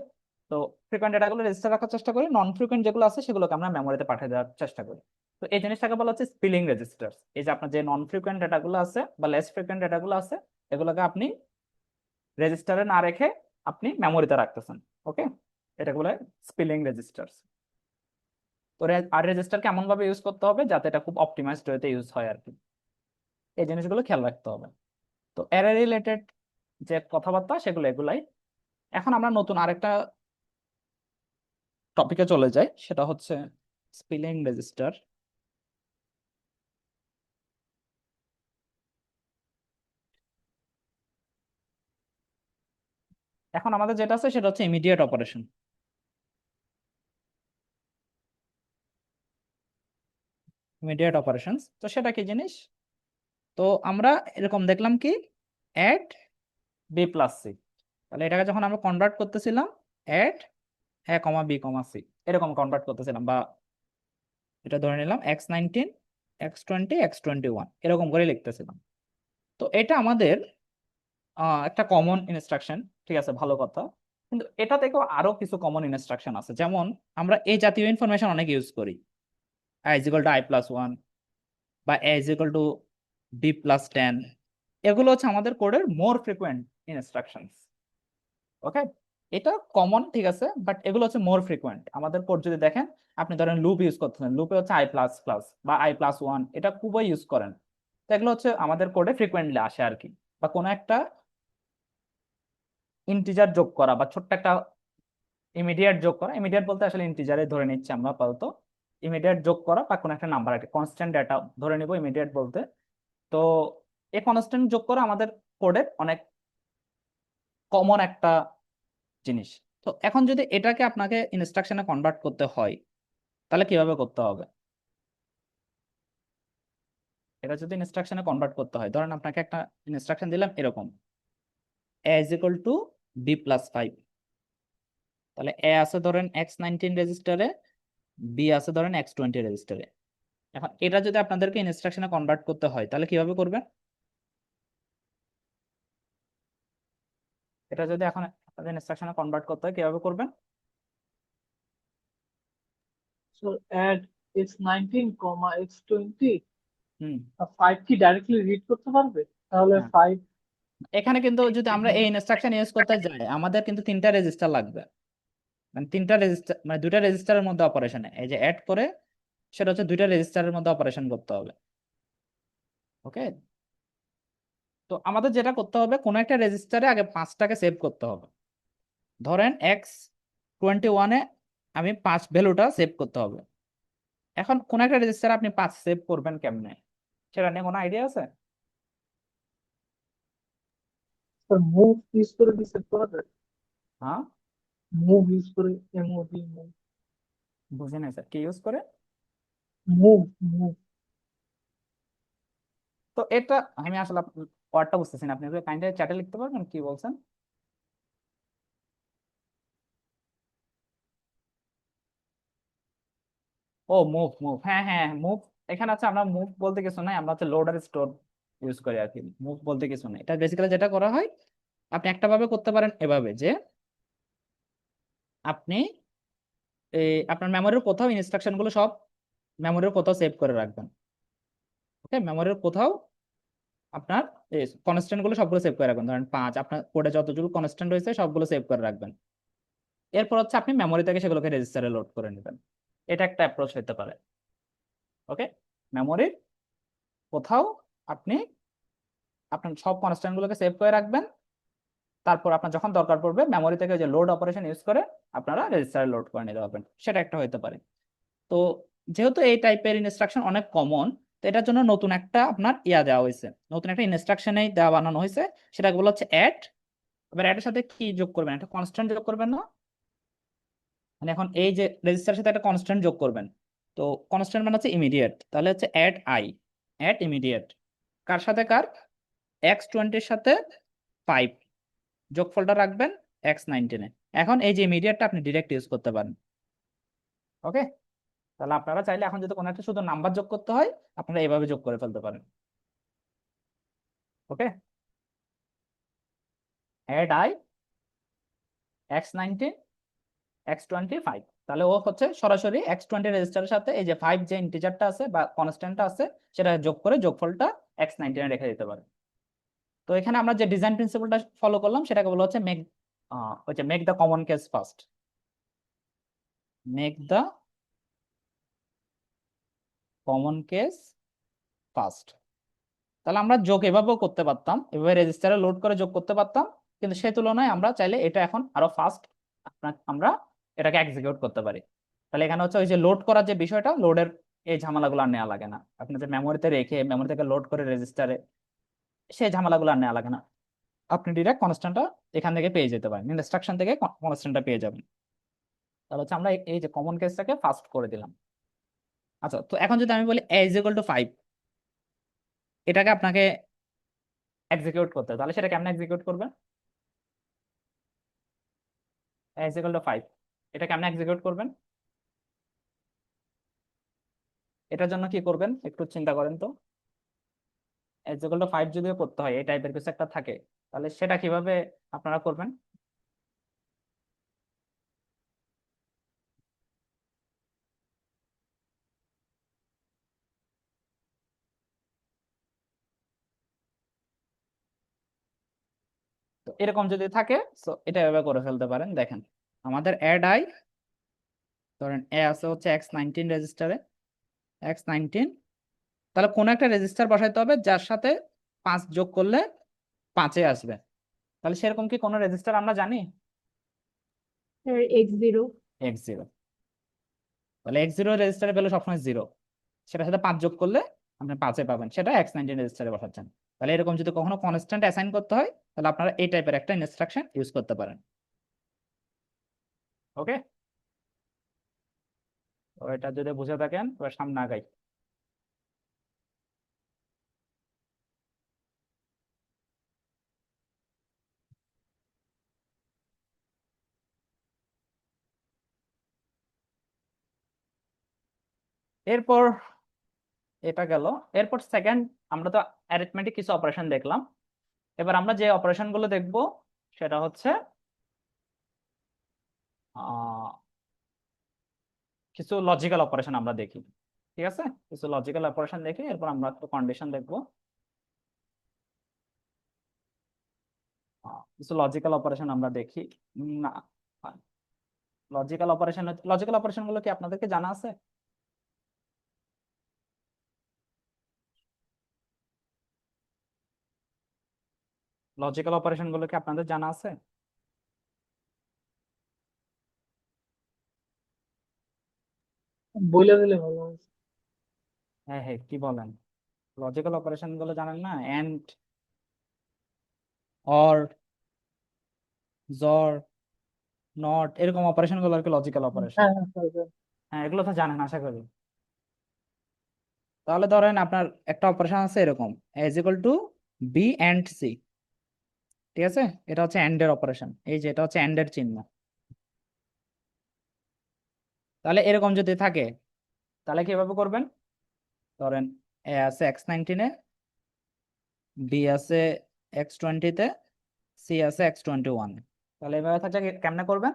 Speaker 1: তো ফ্রিকোয়েন্ট ডেটাগুলো রেজিস্টার রাখার চেষ্টা করি, নন ফ্রিকোয়েন্ট যেগুলো আছে সেগুলোকে আমরা মেমোরিতে পাঠিয়ে দেওয়ার চেষ্টা করি। তো এই জিনিসটাকে বলা হচ্ছে স্পিলিং রেজিস্টার। এই যে আপনার যে নন ফ্রিকোয়েন্ট ডেটাগুলো আছে বা লেস ফ্রিকোয়েন্ট ডেটাগুলো আছে এগুলোকে আপনি রেজিস্টারে না রেখে আপনি মেমোরিতে রাখতেছেন। ওকে, এটা বলে স্পিলিং রেজিস্টার। তো আর রেজিস্টার কেমন ভাবে ইউজ করতে হবে যাতে এটা খুব অপটিমাইজড ওয়েতে ইউজ হয় আর কি, এই জিনিসগুলো খেয়াল রাখতে হবে। তো অ্যারে রিলেটেড যে কথাবার্তা সেগুলো এগুলাই। এখন আমরা নতুন আরেকটা টপিকে চলে যাই, সেটা হচ্ছে স্পিলিং রেজিস্টার। এখন আমাদের যেটা আছে সেটা হচ্ছে ইমিডিয়েট অপারেশন। ইমিডিয়েট অপারেশনস, তো সেটা কি জিনিস? তো আমরা এরকম দেখলাম কি, অ্যাড বি প্লাস সি, তাহলে এটাকে যখন আমরা কনভার্ট করতেছিলাম add A comma B comma C, এরকম কনভার্ট করতেছিলাম, বা এটা ধরে নিলাম x19 x20 x21 এরকম করে লিখতেছিলাম। তো এটা আমাদের একটা কমন ইনস্ট্রাকশন, ঠিক আছে, ভালো কথা। কিন্তু এটা থেকেও আরো কিছু কমন ইনস্ট্রাকশন আছে, যেমন আমরা এই জাতীয় ইনফরমেশন অনেক ইউজ করি, i is equal to i+1 বা a is equal to b+10, এগুলো হচ্ছে আমাদের কোডের মোর ফ্রিকোয়েন্ট ইনস্ট্রাকশনস। ওকে, এটা কমন, ঠিক আছে, বাট এগুলো হচ্ছে মোর ফ্রিকোয়েন্ট। আমাদের কোড যদি দেখেন, আপনি ধরেন লুপ ইউজ করতেছেন, লুপে হচ্ছে i++ বা i+1, এটা খুবই ইউজ করেন। তো এগুলো হচ্ছে আমাদের কোডে ফ্রিকোয়েন্টলি আসে আর কি। বা কোনো একটা ইন্টিজার যোগ করা বা ছোট্ট একটা ইমিডিয়েট যোগ করা, ইমিডিয়েট বলতে আসলে ইন্টিজারে ধরে নিচ্ছি আমরা আপাতত, ইমিডিয়েট যোগ করা বা কোনো একটা নাম্বার, একটা কনস্ট্যান্ট ডেটা ধরে নিব ইমিডিয়েট বলতে। তো এই কনস্ট্যান্ট যোগ করা আমাদের কোডের অনেক কমন একটা জিনিস। তো এখন যদি এটাকে আপনাকে ইনস্ট্রাকশনে কনভার্ট করতে হয় তাহলে কিভাবে করতে হবে? এটা যদি ইনস্ট্রাকশনে কনভার্ট করতে হয়, ধরেন আপনাকে একটা ইনস্ট্রাকশন দিলাম এরকম, a is equal to b plus 5, তাহলে a আছে ধরেন x19 রেজিস্টারে, b আছে ধরেন x20 রেজিস্টারে। এখন এটা যদি আপনাদেরকে ইনস্ট্রাকশনে কনভার্ট করতে হয় তাহলে কিভাবে করবেন? এটা যদি এখন আপনাদের ইনস্ট্রাকশনে কনভার্ট করতে হয় কিভাবে করবেন?
Speaker 2: সো অ্যাড x19, x20,
Speaker 1: হুম,
Speaker 2: 5 কি ডাইরেক্টলি রিড করতে পারবে? তাহলে
Speaker 1: হ্যাঁ।
Speaker 2: 5
Speaker 1: এখানে কিন্তু যদি আমরা এই ইনস্ট্রাকশন ইউজ করতে যাই আমাদের কিন্তু তিনটা রেজিস্টার লাগবে, মানে তিনটা রেজিস্টার, মানে দুইটা রেজিস্টারের মধ্যে অপারেশন, এই যে অ্যাড করে সেটা হচ্ছে দুইটা রেজিস্টারের মধ্যে অপারেশন করতে হবে। ওকে, তো আমাদের যেটা করতে হবে কোন একটা রেজিস্টারে আগে 5টাকে সেভ করতে হবে। ধরেন x21-এ আমি 5 ভ্যালুটা সেভ করতে হবে। এখন কোন একটা রেজিস্টারে আপনি 5 সেভ করবেন কেমনে, সেটা নিয়ে কোনো আইডিয়া আছে?
Speaker 2: মুভ ইউজ করে রিসেট করা যায়।
Speaker 1: হ্যাঁ,
Speaker 2: মুভ ইউজ করে, এমওভি মুভ,
Speaker 1: বুঝি নাই স্যার, কি ইউজ করে?
Speaker 2: মুভ মুভ
Speaker 1: তো এটা আমি আসলে ওয়ার্ডটা বুঝতেছি না, আপনি কাইন্ডলি চ্যাটে লিখতে পারবেন কি বলছেন? ও মুভ, মুভ, হ্যাঁ হ্যাঁ মুভ। এখানে আছে আমরা মুভ বলতে কিছু নাই, আমরা হচ্ছে লোড আর স্টোর ইউজ করি আর কি, মুভ বলতে কিছু নাই। এটা বেসিক্যালি যেটা করা হয়, আপনি একটা ভাবে করতে পারেন এভাবে যে আপনি আপনার মেমোরির কোথাও ইনস্ট্রাকশন গুলো সব মেমোরির কোথাও সেভ করে রাখবেন। ওকে, মেমোরির কোথাও আপনার কনস্ট্যান্ট গুলো সবগুলো সেভ করে রাখবেন, ধরেন 5, আপনার কোডে যতগুলো কনস্ট্যান্ট রয়েছে সবগুলো সেভ করে রাখবেন। এরপর হচ্ছে আপনি মেমোরি থেকে সেগুলোকে রেজিস্টারে লোড করে নেবেন। এটা একটা অ্যাপ্রোচ হতে পারে। ওকে, মেমোরির কোথাও আপনি আপনার সব কনস্ট্যান্ট গুলোকে সেভ করে রাখবেন, তারপর আপনার যখন দরকার পড়বে মেমোরি থেকে যে লোড অপারেশন ইউজ করে আপনারা রেজিস্টারে লোড করে নিতে পারবেন, সেটা একটা হতে পারে। তো যেহেতু এই টাইপের ইনস্ট্রাকশন অনেক কমন, তো এটার জন্য নতুন একটা আপনার দেওয়া হয়েছে, নতুন একটা ইনস্ট্রাকশনেই দেওয়া বানানো হয়েছে, সেটা বলা হচ্ছে অ্যাড। এবার অ্যাডের সাথে কি যোগ করবেন? একটা কনস্ট্যান্ট যোগ করবেন না, মানে এখন এই যে রেজিস্টারের সাথে একটা কনস্ট্যান্ট যোগ করবেন। তো কনস্ট্যান্ট মানে হচ্ছে ইমিডিয়েট, তাহলে হচ্ছে অ্যাড আই, অ্যাড ইমিডিয়েট। কার সাথে কার? x20-এর সাথে 5, যোগফলটা রাখবেন x19-এ। এখন এই যে ইমিডিয়েটটা আপনি ডিরেক্ট ইউজ করতে পারেন। ওকে, তাহলে আপনারা চাইলে এখন যদি কোনো একটা শুধু নাম্বার যোগ করতে হয় আপনারা এইভাবে যোগ করে ফেলতে পারেন। ওকে, অ্যাড আই x19 x25, তাহলে ও হচ্ছে সরাসরি x20 রেজিস্টারের সাথে এই যে 5 যে ইন্টিজারটা আছে বা কনস্ট্যান্টটা আছে সেটা যোগ করে যোগফলটা x19-এ রেখে দিতে পারে। তো এখানে আমরা যে ডিজাইন প্রিন্সিপালটা ফলো করলাম সেটাকে বলা হচ্ছে make the common case first, make the common case first. তাহলে আমরা যোগ এভাবেও করতে পারতাম, এভাবে রেজিস্টারে লোড করে যোগ করতে পারতাম, কিন্তু সেই তুলনায় আমরা চাইলে এটা এখন আরো ফাস্ট আমরা এটাকে এক্সিকিউট করতে পারি। তাহলে এখানে হচ্ছে ওই যে লোড করার যে বিষয়টা, লোডের এই ঝামেলাগুলো আর নেওয়া লাগে না, আপনাদের মেমোরিতে রেখে মেমোরি থেকে লোড করে রেজিস্টারে, সেই ঝামেলাগুলো আর নেওয়া লাগে না। আপনি ডিরেক্ট কনস্ট্যান্টটা এখান থেকে পেয়ে যেতে পারেন, ইনস্ট্রাকশন থেকে কনস্ট্যান্টটা পেয়ে যাবেন। তাহলে হচ্ছে আমরা এই যে কমন কেসটাকে ফাস্ট করে দিলাম। আচ্ছা, তো এখন যদি আমি বলি a is equal to 5, এটাকে আপনাকে এক্সিকিউট করতে হয়, তাহলে সেটা কেমন এক্সিকিউট করবেন? a is equal to 5, এটা কেমন এক্সিকিউট করবেন? এটার জন্য কি করবেন একটু চিন্তা করেন তো। a is equal to 5 যদিও করতে হয়, এই টাইপের কিছু একটা থাকে, তাহলে সেটা কিভাবে আপনারা করবেন? তো এরকম যদি থাকে তো এটা এভাবে করে ফেলতে পারেন। দেখেন আমাদের অ্যাড আই, ধরেন এ আছে হচ্ছে x19 রেজিস্টারে, x19, তাহলে কোন একটা রেজিস্টার বসাইতে হবে যার সাথে 5 যোগ করলে 5-এ আসবে। তাহলে সেরকম কি কোনো রেজিস্টার আমরা জানি?
Speaker 3: x0।
Speaker 1: x0, তাহলে x0 রেজিস্টারে পেলে সবসময় 0, সেটার সাথে 5 যোগ করলে আপনি 5-এ পাবেন, সেটা x19 রেজিস্টারে বসাচ্ছেন। তাহলে এরকম যদি কখনো কনস্ট্যান্ট অ্যাসাইন করতে হয় তাহলে আপনারা এই টাইপের একটা ইনস্ট্রাকশন ইউজ করতে পারেন। ওকে, তো এটা যদি বুঝে থাকেন এবার সামনে আগাই। এরপর এটা গেল। এরপর সেকেন্ড, আমরা তো অ্যারিথমেটিক কিছু অপারেশন দেখলাম। এবার আমরা যে অপারেশন গুলো দেখবো সেটা হচ্ছে আহ কিছু লজিক্যাল অপারেশন আমরা দেখি। ঠিক আছে, কিছু লজিক্যাল অপারেশন দেখি, এরপর আমরা একটু কন্ডিশন দেখবো। কিছু লজিক্যাল অপারেশন আমরা দেখি। না, লজিক্যাল অপারেশন গুলো কি আপনাদেরকে জানা আছে? লজিক্যাল অপারেশন গুলো কি আপনাদের জানা আছে?
Speaker 2: বলে দিলে ভালো হয়।
Speaker 1: হ্যাঁ হ্যাঁ, কি বলেন, লজিক্যাল অপারেশন গুলো জানেন না? এন্ড, অর, জর, নট, এরকম অপারেশন গুলো আর কি লজিক্যাল অপারেশন।
Speaker 2: হ্যাঁ হ্যাঁ স্যার, স্যার।
Speaker 1: হ্যাঁ, এগুলো তো জানেন আশা করি। তাহলে ধরেন আপনার একটা অপারেশন আছে এরকম, as equal to B and C. ঠিক আছে, এটা হচ্ছে এন্ড এর অপারেশন, এই যে এটা হচ্ছে এন্ড এর চিহ্ন। তাহলে এরকম যদি থাকে তাহলে কিভাবে করবেন? ধরেন এ আছে x19-এ, বি আছে x20-তে, সি আছে x21-এ। তাহলে এভাবে থাকলে কেমনে করবেন?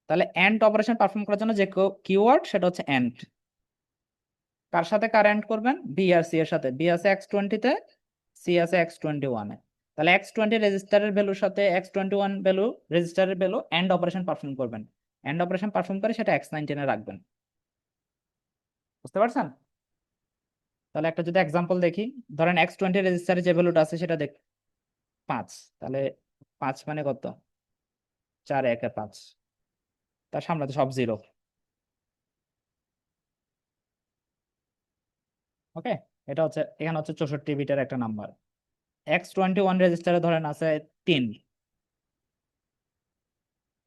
Speaker 1: তাহলে এন্ড অপারেশন পারফর্ম করার জন্য যে কিওয়ার্ড সেটা হচ্ছে এন্ড। কার সাথে কার এন্ড করবেন? বি আর সি এর সাথে। বি আছে x20-তে, সি আছে x21-এ। তাহলে x20 রেজিস্টারের ভ্যালুর সাথে x21 ভ্যালু রেজিস্টারের ভ্যালু এন্ড অপারেশন পারফর্ম করবেন। এন্ড অপারেশন পারফর্ম করে সেটা x19-এ রাখবেন। বুঝতে পারছেন? তাহলে একটা যদি এক্সাম্পল দেখি, ধরেন x20 রেজিস্টারে যে ভ্যালুটা আছে সেটা দেখ 5। তাহলে 5 মানে কত? 4 1 5, তার সামনে তো সব জিরো। ওকে, এটা হচ্ছে এখানে হচ্ছে 64 বিটের একটা নাম্বার। x21 রেজিস্টারে ধরেন আছে 3,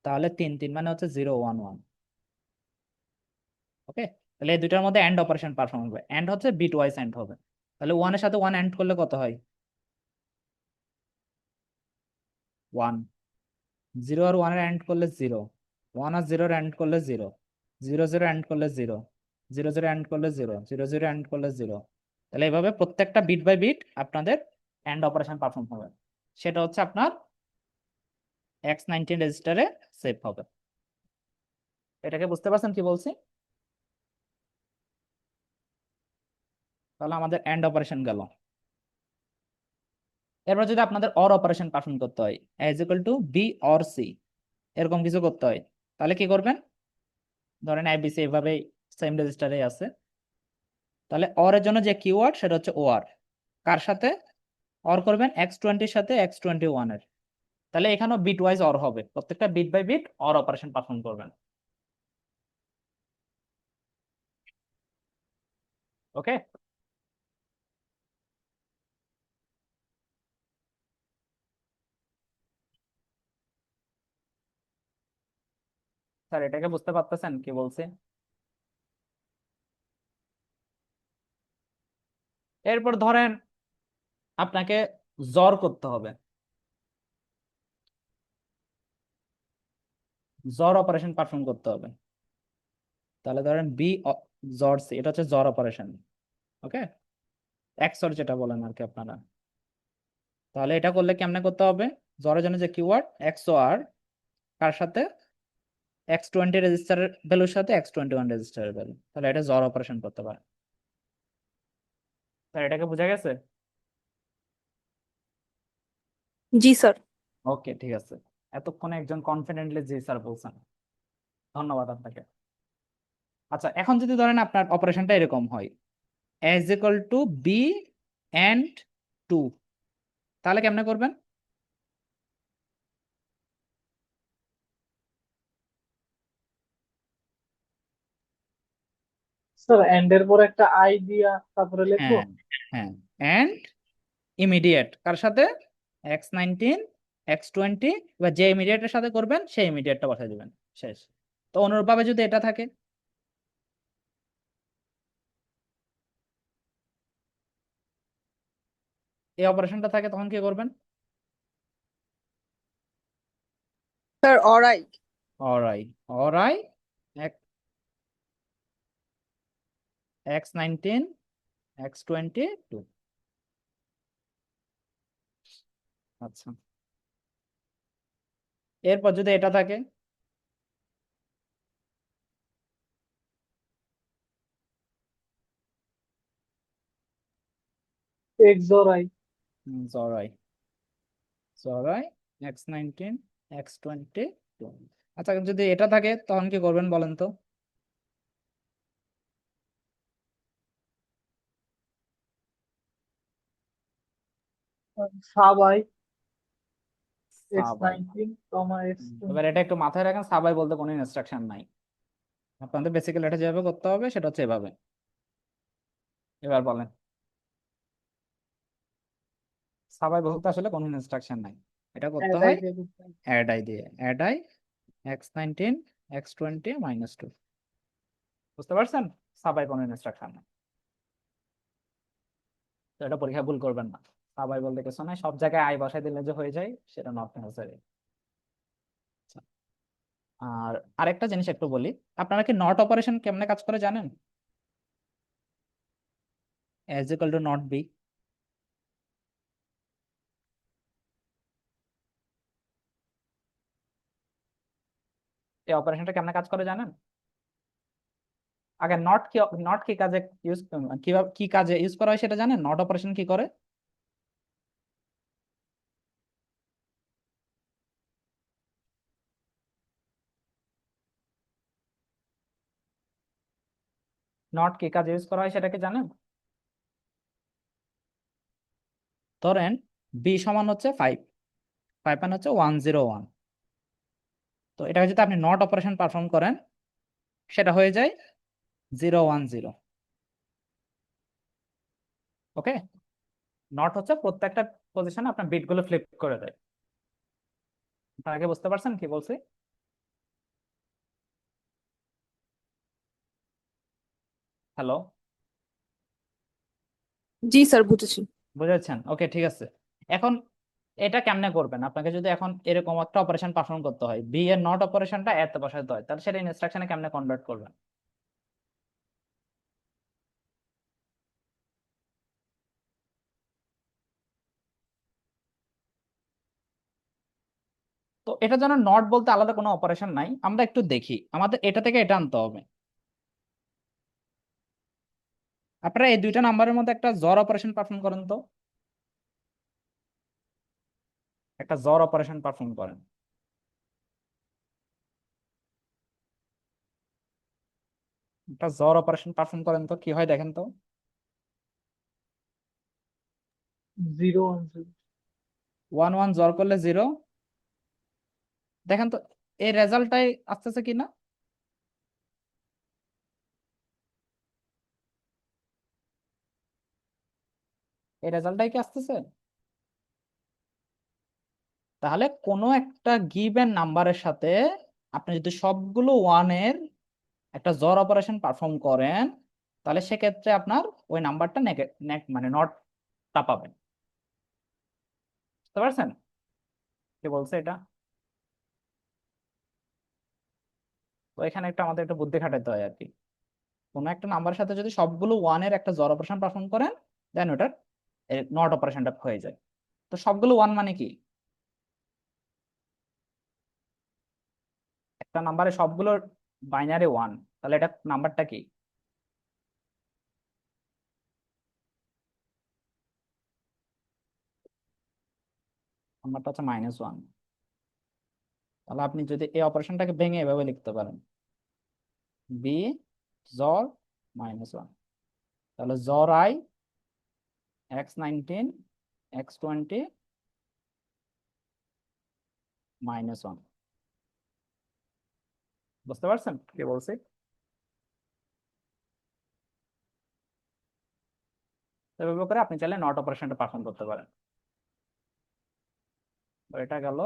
Speaker 1: তাহলে 3 3 মানে হচ্ছে 0 1 1। ওকে, তাহলে এই দুইটার মধ্যে এন্ড অপারেশন পারফর্ম হবে। এন্ড হচ্ছে বিট ওয়াইজ এন্ড হবে। তাহলে 1 এর সাথে 1 এন্ড করলে কত হয়? 1। 0 আর 1 এর এন্ড করলে 0, 1 আর 0 এর এন্ড করলে 0, 0 0 এন্ড করলে 0, 0 0 এন্ড করলে 0, 0 0 এন্ড করলে 0। তাহলে এইভাবে প্রত্যেকটা বিট বাই বিট আপনাদের এন্ড অপারেশন পারফর্ম হবে। সেটা হচ্ছে আপনার x19 রেজিস্টারে সেভ হবে। এটাকে বুঝতে পারছেন কি বলছি? তাহলে আমাদের এন্ড অপারেশন গেল। এরপর যদি আপনাদের অর অপারেশন পারফর্ম করতে হয়, as equal to B or C, এরকম কিছু করতে হয়, তাহলে কি করবেন? ধরেন আইবিসি এভাবে সেম রেজিস্টারে আছে। তাহলে অর এর জন্য যে কিওয়ার্ড সেটা হচ্ছে ওআর। কার সাথে অর করবেন? x20-র সাথে x21-এর। তাহলে এখানেও বিট ওয়াইজ অর হবে, প্রত্যেকটা bit by bit or operation perform করবেন। ওকে, স্যার এটাকে বুঝতে পারতেছেন কি বলছে? এরপর ধরেন আপনাকে জর করতে হবে, জর অপারেশন পারফর্ম করতে হবে। তাহলে ধরেন বি জর সি, এটা হচ্ছে জর অপারেশন। ওকে, এক্সর যেটা বলেন আর কি আপনারা। তাহলে এটা করলে কেমনে করতে হবে? জরের জন্য যে কিওয়ার্ড XOR, কার সাথে? x20 রেজিস্টারের ভ্যালুর সাথে x21 রেজিস্টারের ভ্যালু। তাহলে এটা জর অপারেশন করতে পারে। স্যার এটাকে বোঝা গেছে?
Speaker 3: জি স্যার।
Speaker 1: ওকে, ঠিক আছে। এতক্ষণে একজন কনফিডেন্টলি জি স্যার বলছেন, ধন্যবাদ আপনাকে। আচ্ছা, এখন যদি ধরেন আপনার অপারেশনটা এরকম হয়, as equal to B and 2, তাহলে কেমনে করবেন?
Speaker 2: স্যার এন্ড এর পর একটা আই দিয়া তারপরে লিখবো।
Speaker 1: হ্যাঁ হ্যাঁ, এন্ড ইমিডিয়েট কার সাথে? x19 x20, এবার যে ইমিডিয়েটের সাথে করবেন সেই ইমিডিয়েটটা বসাই দিবেন, শেষ। তো অনুরূপভাবে যদি এটা থাকে, এই অপারেশনটা থাকে, তখন কি করবেন?
Speaker 3: Sir ORI.
Speaker 1: ORI, ORI x19 x22। আচ্ছা, এরপর যদি এটা থাকে,
Speaker 2: এক্স অর আই।
Speaker 1: জরাই, জরাই x19 x22। আচ্ছা, যদি এটা থাকে তখন কি করবেন বলেন তো?
Speaker 2: সাব আই এক্স
Speaker 1: সাবাই।
Speaker 2: নাইনটিন কমা এক্স
Speaker 1: এবার এটা একটু মাথায় রাখেন, সাবাই বলতে কোনো ইনস্ট্রাকশন নাই, আপনাদের বেসিক্যালি এটা যেভাবে করতে হবে সেটা হচ্ছে এভাবে। এবার বলেন, সাবাই বলতে আসলে কোনো ইনস্ট্রাকশন নাই, এটা করতে
Speaker 2: অ্যাড আই
Speaker 1: হয়
Speaker 2: দিয়ে করতে হবে।
Speaker 1: অ্যাড আই দিয়ে, অ্যাড আই x19 x20 -2। বুঝতে পারছেন? সাবাই কোনো ইনস্ট্রাকশন নাই, তো এটা পরীক্ষা ভুল করবেন না। সাবাই বলতে কিছু নাই, সব জায়গায় আই বসাই দিলে যে হয়ে যায় সেটা নট নেসেসারি। আর আরেকটা জিনিস একটু বলি, আপনারা কি নট অপারেশন কেমনে কাজ করে জানেন? As equal to not B, এই অপারেশনটা কেমনে কাজ করে জানেন? আগে নট কি, নট কি কাজে ইউজ, কিভাবে কি কাজে ইউজ করা হয় সেটা জানেন? নট অপারেশন কি করে? নট কি কাজে ইউজ করা হয় সেটা কি জানেন? ধরেন বি সমান হচ্ছে 5, 5 মানে হচ্ছে 101। তো এটাকে যদি আপনি নট অপারেশন পারফর্ম করেন সেটা হয়ে যায় 010। ওকে, নট হচ্ছে প্রত্যেকটা পজিশনে আপনার বিটগুলো ফ্লিপ করে দেয়। আপনারা আগে বুঝতে পারছেন কি বলছি? হ্যালো,
Speaker 3: জি স্যার, বুঝেছি।
Speaker 1: বুঝেছেন? ওকে, ঠিক আছে। এখন এটা কেমনে করবেন? আপনাকে যদি এখন এরকম একটা অপারেশন পারফর্ম করতে হয়, বি এর নট অপারেশনটা এতে বসাতে হয়, তাহলে সেটা ইনস্ট্রাকশনে কেমনে কনভার্ট করবেন? তো এটা যেন নট বলতে আলাদা কোনো অপারেশন নাই, আমরা একটু দেখি, আমাদের এটা থেকে এটা আনতে হবে। আপনারা এই দুইটা নাম্বারের মধ্যে একটা জর অপারেশন পারফর্ম করেন তো, একটা জর অপারেশন পারফর্ম করেন। একটা জর অপারেশন পারফর্ম করেন তো, কি হয় দেখেন তো।
Speaker 2: 010।
Speaker 1: 1 1 জর করলে 0, দেখেন তো এই রেজাল্টটাই আসতেছে কিনা। এই রেজাল্টটাই কি আসতেছে? তাহলে কোনো একটা গিভেন নাম্বারের সাথে আপনি যদি সবগুলো ওয়ানের একটা জর অপারেশন পারফর্ম করেন, তাহলে সেক্ষেত্রে আপনার ওই নাম্বারটা মানে নটটা পাবেন। বুঝতে পারছেন কি বলছে এটা? তো এখানে একটা আমাদের একটা বুদ্ধি খাটাতে হয় আর কি। কোনো একটা নাম্বারের সাথে যদি সবগুলো ওয়ানের একটা জর অপারেশন পারফর্ম করেন, দেন ওটার নট অপারেশনটা হয়ে যায়। তো সবগুলো ওয়ান মানে কি? একটা নাম্বারে সবগুলো বাইনারি ওয়ান, তাহলে এটা নাম্বারটা কি? নাম্বারটা হচ্ছে -1। তাহলে আপনি যদি এই অপারেশনটাকে ভেঙে এভাবে লিখতে পারেন, বি জর -1, তাহলে জর আই x19 x20 -1। বুঝতে পারছেন কি বলছি? তো এভাবে করে আপনি চাইলে নট অপারেশনটা পারফর্ম করতে পারেন। তো এটা গেল।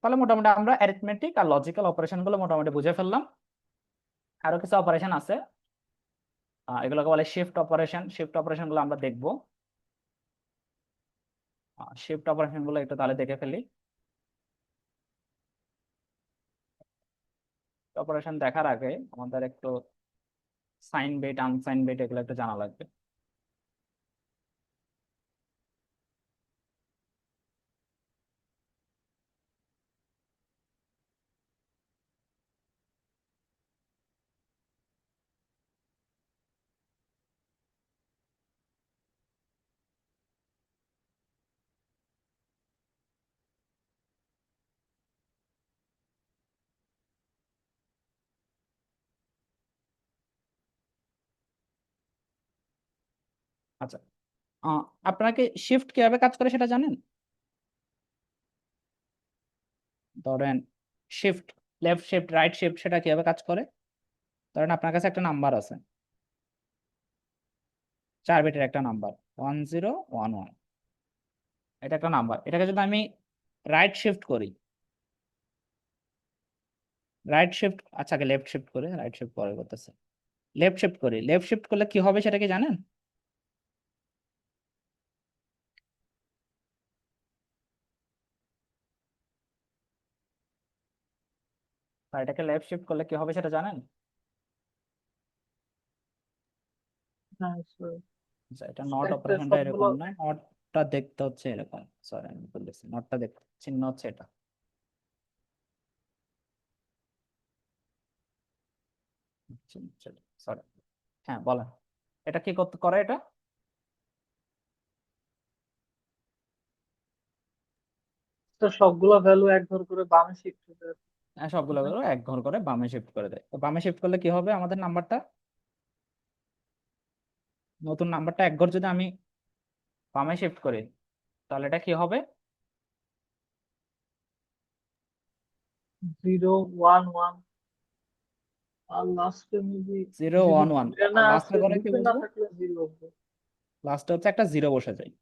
Speaker 1: তাহলে মোটামুটি আমরা অ্যারিথমেটিক আর লজিক্যাল অপারেশন গুলো মোটামুটি বুঝে ফেললাম। আরো কিছু অপারেশন আছে, এগুলোকে বলে শিফট অপারেশন। শিফট অপারেশন গুলো আমরা দেখবো। শিফট অপারেশন গুলো একটু তাহলে দেখে ফেলি। অপারেশন দেখার আগে আমাদের একটু সাইন বেট আনসাইন বেট এগুলো একটু জানা লাগবে। আচ্ছা, আহ, আপনাকে শিফট কিভাবে কাজ করে সেটা জানেন? ধরেন shift, left shift, right shift, সেটা কিভাবে কাজ করে? ধরেন আপনার কাছে একটা নাম্বার আছে, 4 বিটের একটা নাম্বার, 1011। এটা একটা নাম্বার, এটাকে যদি আমি রাইট শিফট করি, রাইট শিফট, আচ্ছা আগে লেফট শিফট করে, রাইট শিফট পরে করতেছে। লেফট শিফট করি, লেফট শিফট করলে কি হবে সেটা কি জানেন? আর এটাকে লেফট শিফট করলে কি হবে সেটা জানেন?
Speaker 2: হ্যাঁ sir।
Speaker 1: আচ্ছা, এটা নট
Speaker 2: একটা
Speaker 1: অপারেশনটা
Speaker 2: সবগুলো
Speaker 1: এরকম নয়, নটটা দেখতে হচ্ছে এরকম। সরি আমি বলেছি, নটটা দেখতে চিহ্ন হচ্ছে এটা। সরি, হ্যাঁ বলেন, এটা কি করতে করে এটা?
Speaker 2: তো সবগুলো ভ্যালু এক ঘর করে বামে শিফট হয়ে যাবে।
Speaker 1: হ্যাঁ, সবগুলো গুলো এক ঘর করে বামে শিফট করে দেয়। তো বামে শিফট করলে কি হবে আমাদের নাম্বারটা, নতুন নাম্বারটা এক ঘর যদি আমি বামে শিফট করি, তাহলে এটা কি হবে?
Speaker 2: 011 আর লাস্টে মেবি
Speaker 1: 011,
Speaker 2: না
Speaker 1: আর লাস্টে
Speaker 2: আছে,
Speaker 1: করে কি
Speaker 2: লুপে না
Speaker 1: বসবে?
Speaker 2: থাকলে জিরো হবে।
Speaker 1: লাস্টে হচ্ছে একটা জিরো বসে যায়।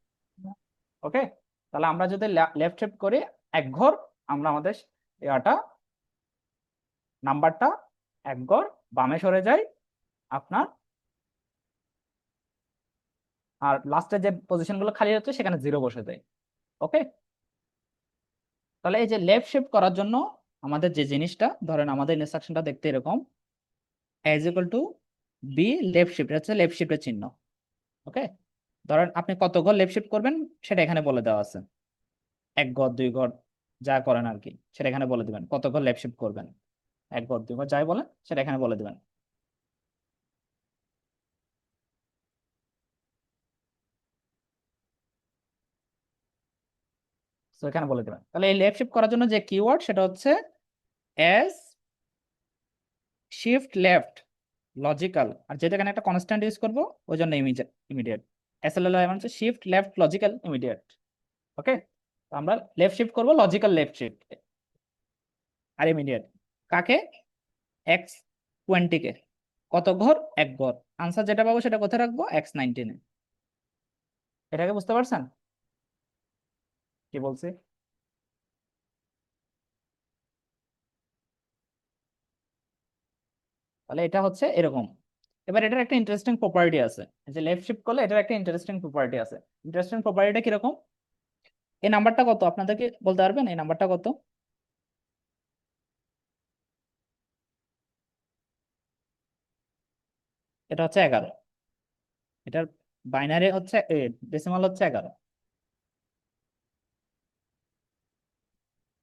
Speaker 1: ওকে, তাহলে আমরা যদি লেফট শিফট করি এক ঘর, আমরা আমাদের ইয়াটা নাম্বারটা এক ঘর বামে সরে যায় আপনার, আর লাস্টে যে পজিশন গুলো খালি হচ্ছে সেখানে জিরো বসে যায়। ওকে, তাহলে এই যে লেফট শিফট করার জন্য আমাদের যে জিনিসটা, ধরেন আমাদের ইনস্ট্রাকশনটা দেখতে এরকম, as equal to B left shift, হচ্ছে লেফট শিফটের চিহ্ন। ওকে, ধরেন আপনি কত ঘর লেফট শিফট করবেন সেটা এখানে বলে দেওয়া আছে, এক ঘর দুই ঘর যা করেন আর কি, সেটা এখানে বলে দিবেন কত ঘর লেফট শিফট করবেন, এক ঘর দুই ঘর যাই বলেন সেটা এখানে বলে দিবেন। তো এখানে বলে দিবেন। তাহলে এই লেফট শিফট করার জন্য যে কিওয়ার্ড সেটা হচ্ছে এস শিফট লেফট লজিক্যাল, আর যেটা এখানে একটা কনস্ট্যান্ট ইউজ করবো ওই জন্য ইমিডিয়েট। এসএলএল মানে হচ্ছে শিফট লেফট লজিক্যাল ইমিডিয়েট। ওকে, আমরা লেফট শিফট করবো লজিক্যাল লেফট শিফট আর ইমিডিয়েট। কাকে? X20 কে। কত ঘর? এক ঘর। আনসার যেটা পাবো সেটা কোথায় রাখবো? X19-এ। এটাকে বুঝতে পারছেন কি বলছি? তাহলে এটা হচ্ছে এরকম। এবার এটার একটা ইন্টারেস্টিং প্রপার্টি আছে, যে লেফট শিফট করলে এটার একটা ইন্টারেস্টিং প্রপার্টি আছে। ইন্টারেস্টিং প্রপার্টিটা কিরকম? এই নাম্বারটা কত আপনাদেরকে বলতে পারবেন? এই নাম্বারটা কত? এটা হচ্ছে 11। এটার বাইনারি হচ্ছে ডেসিমাল হচ্ছে 11।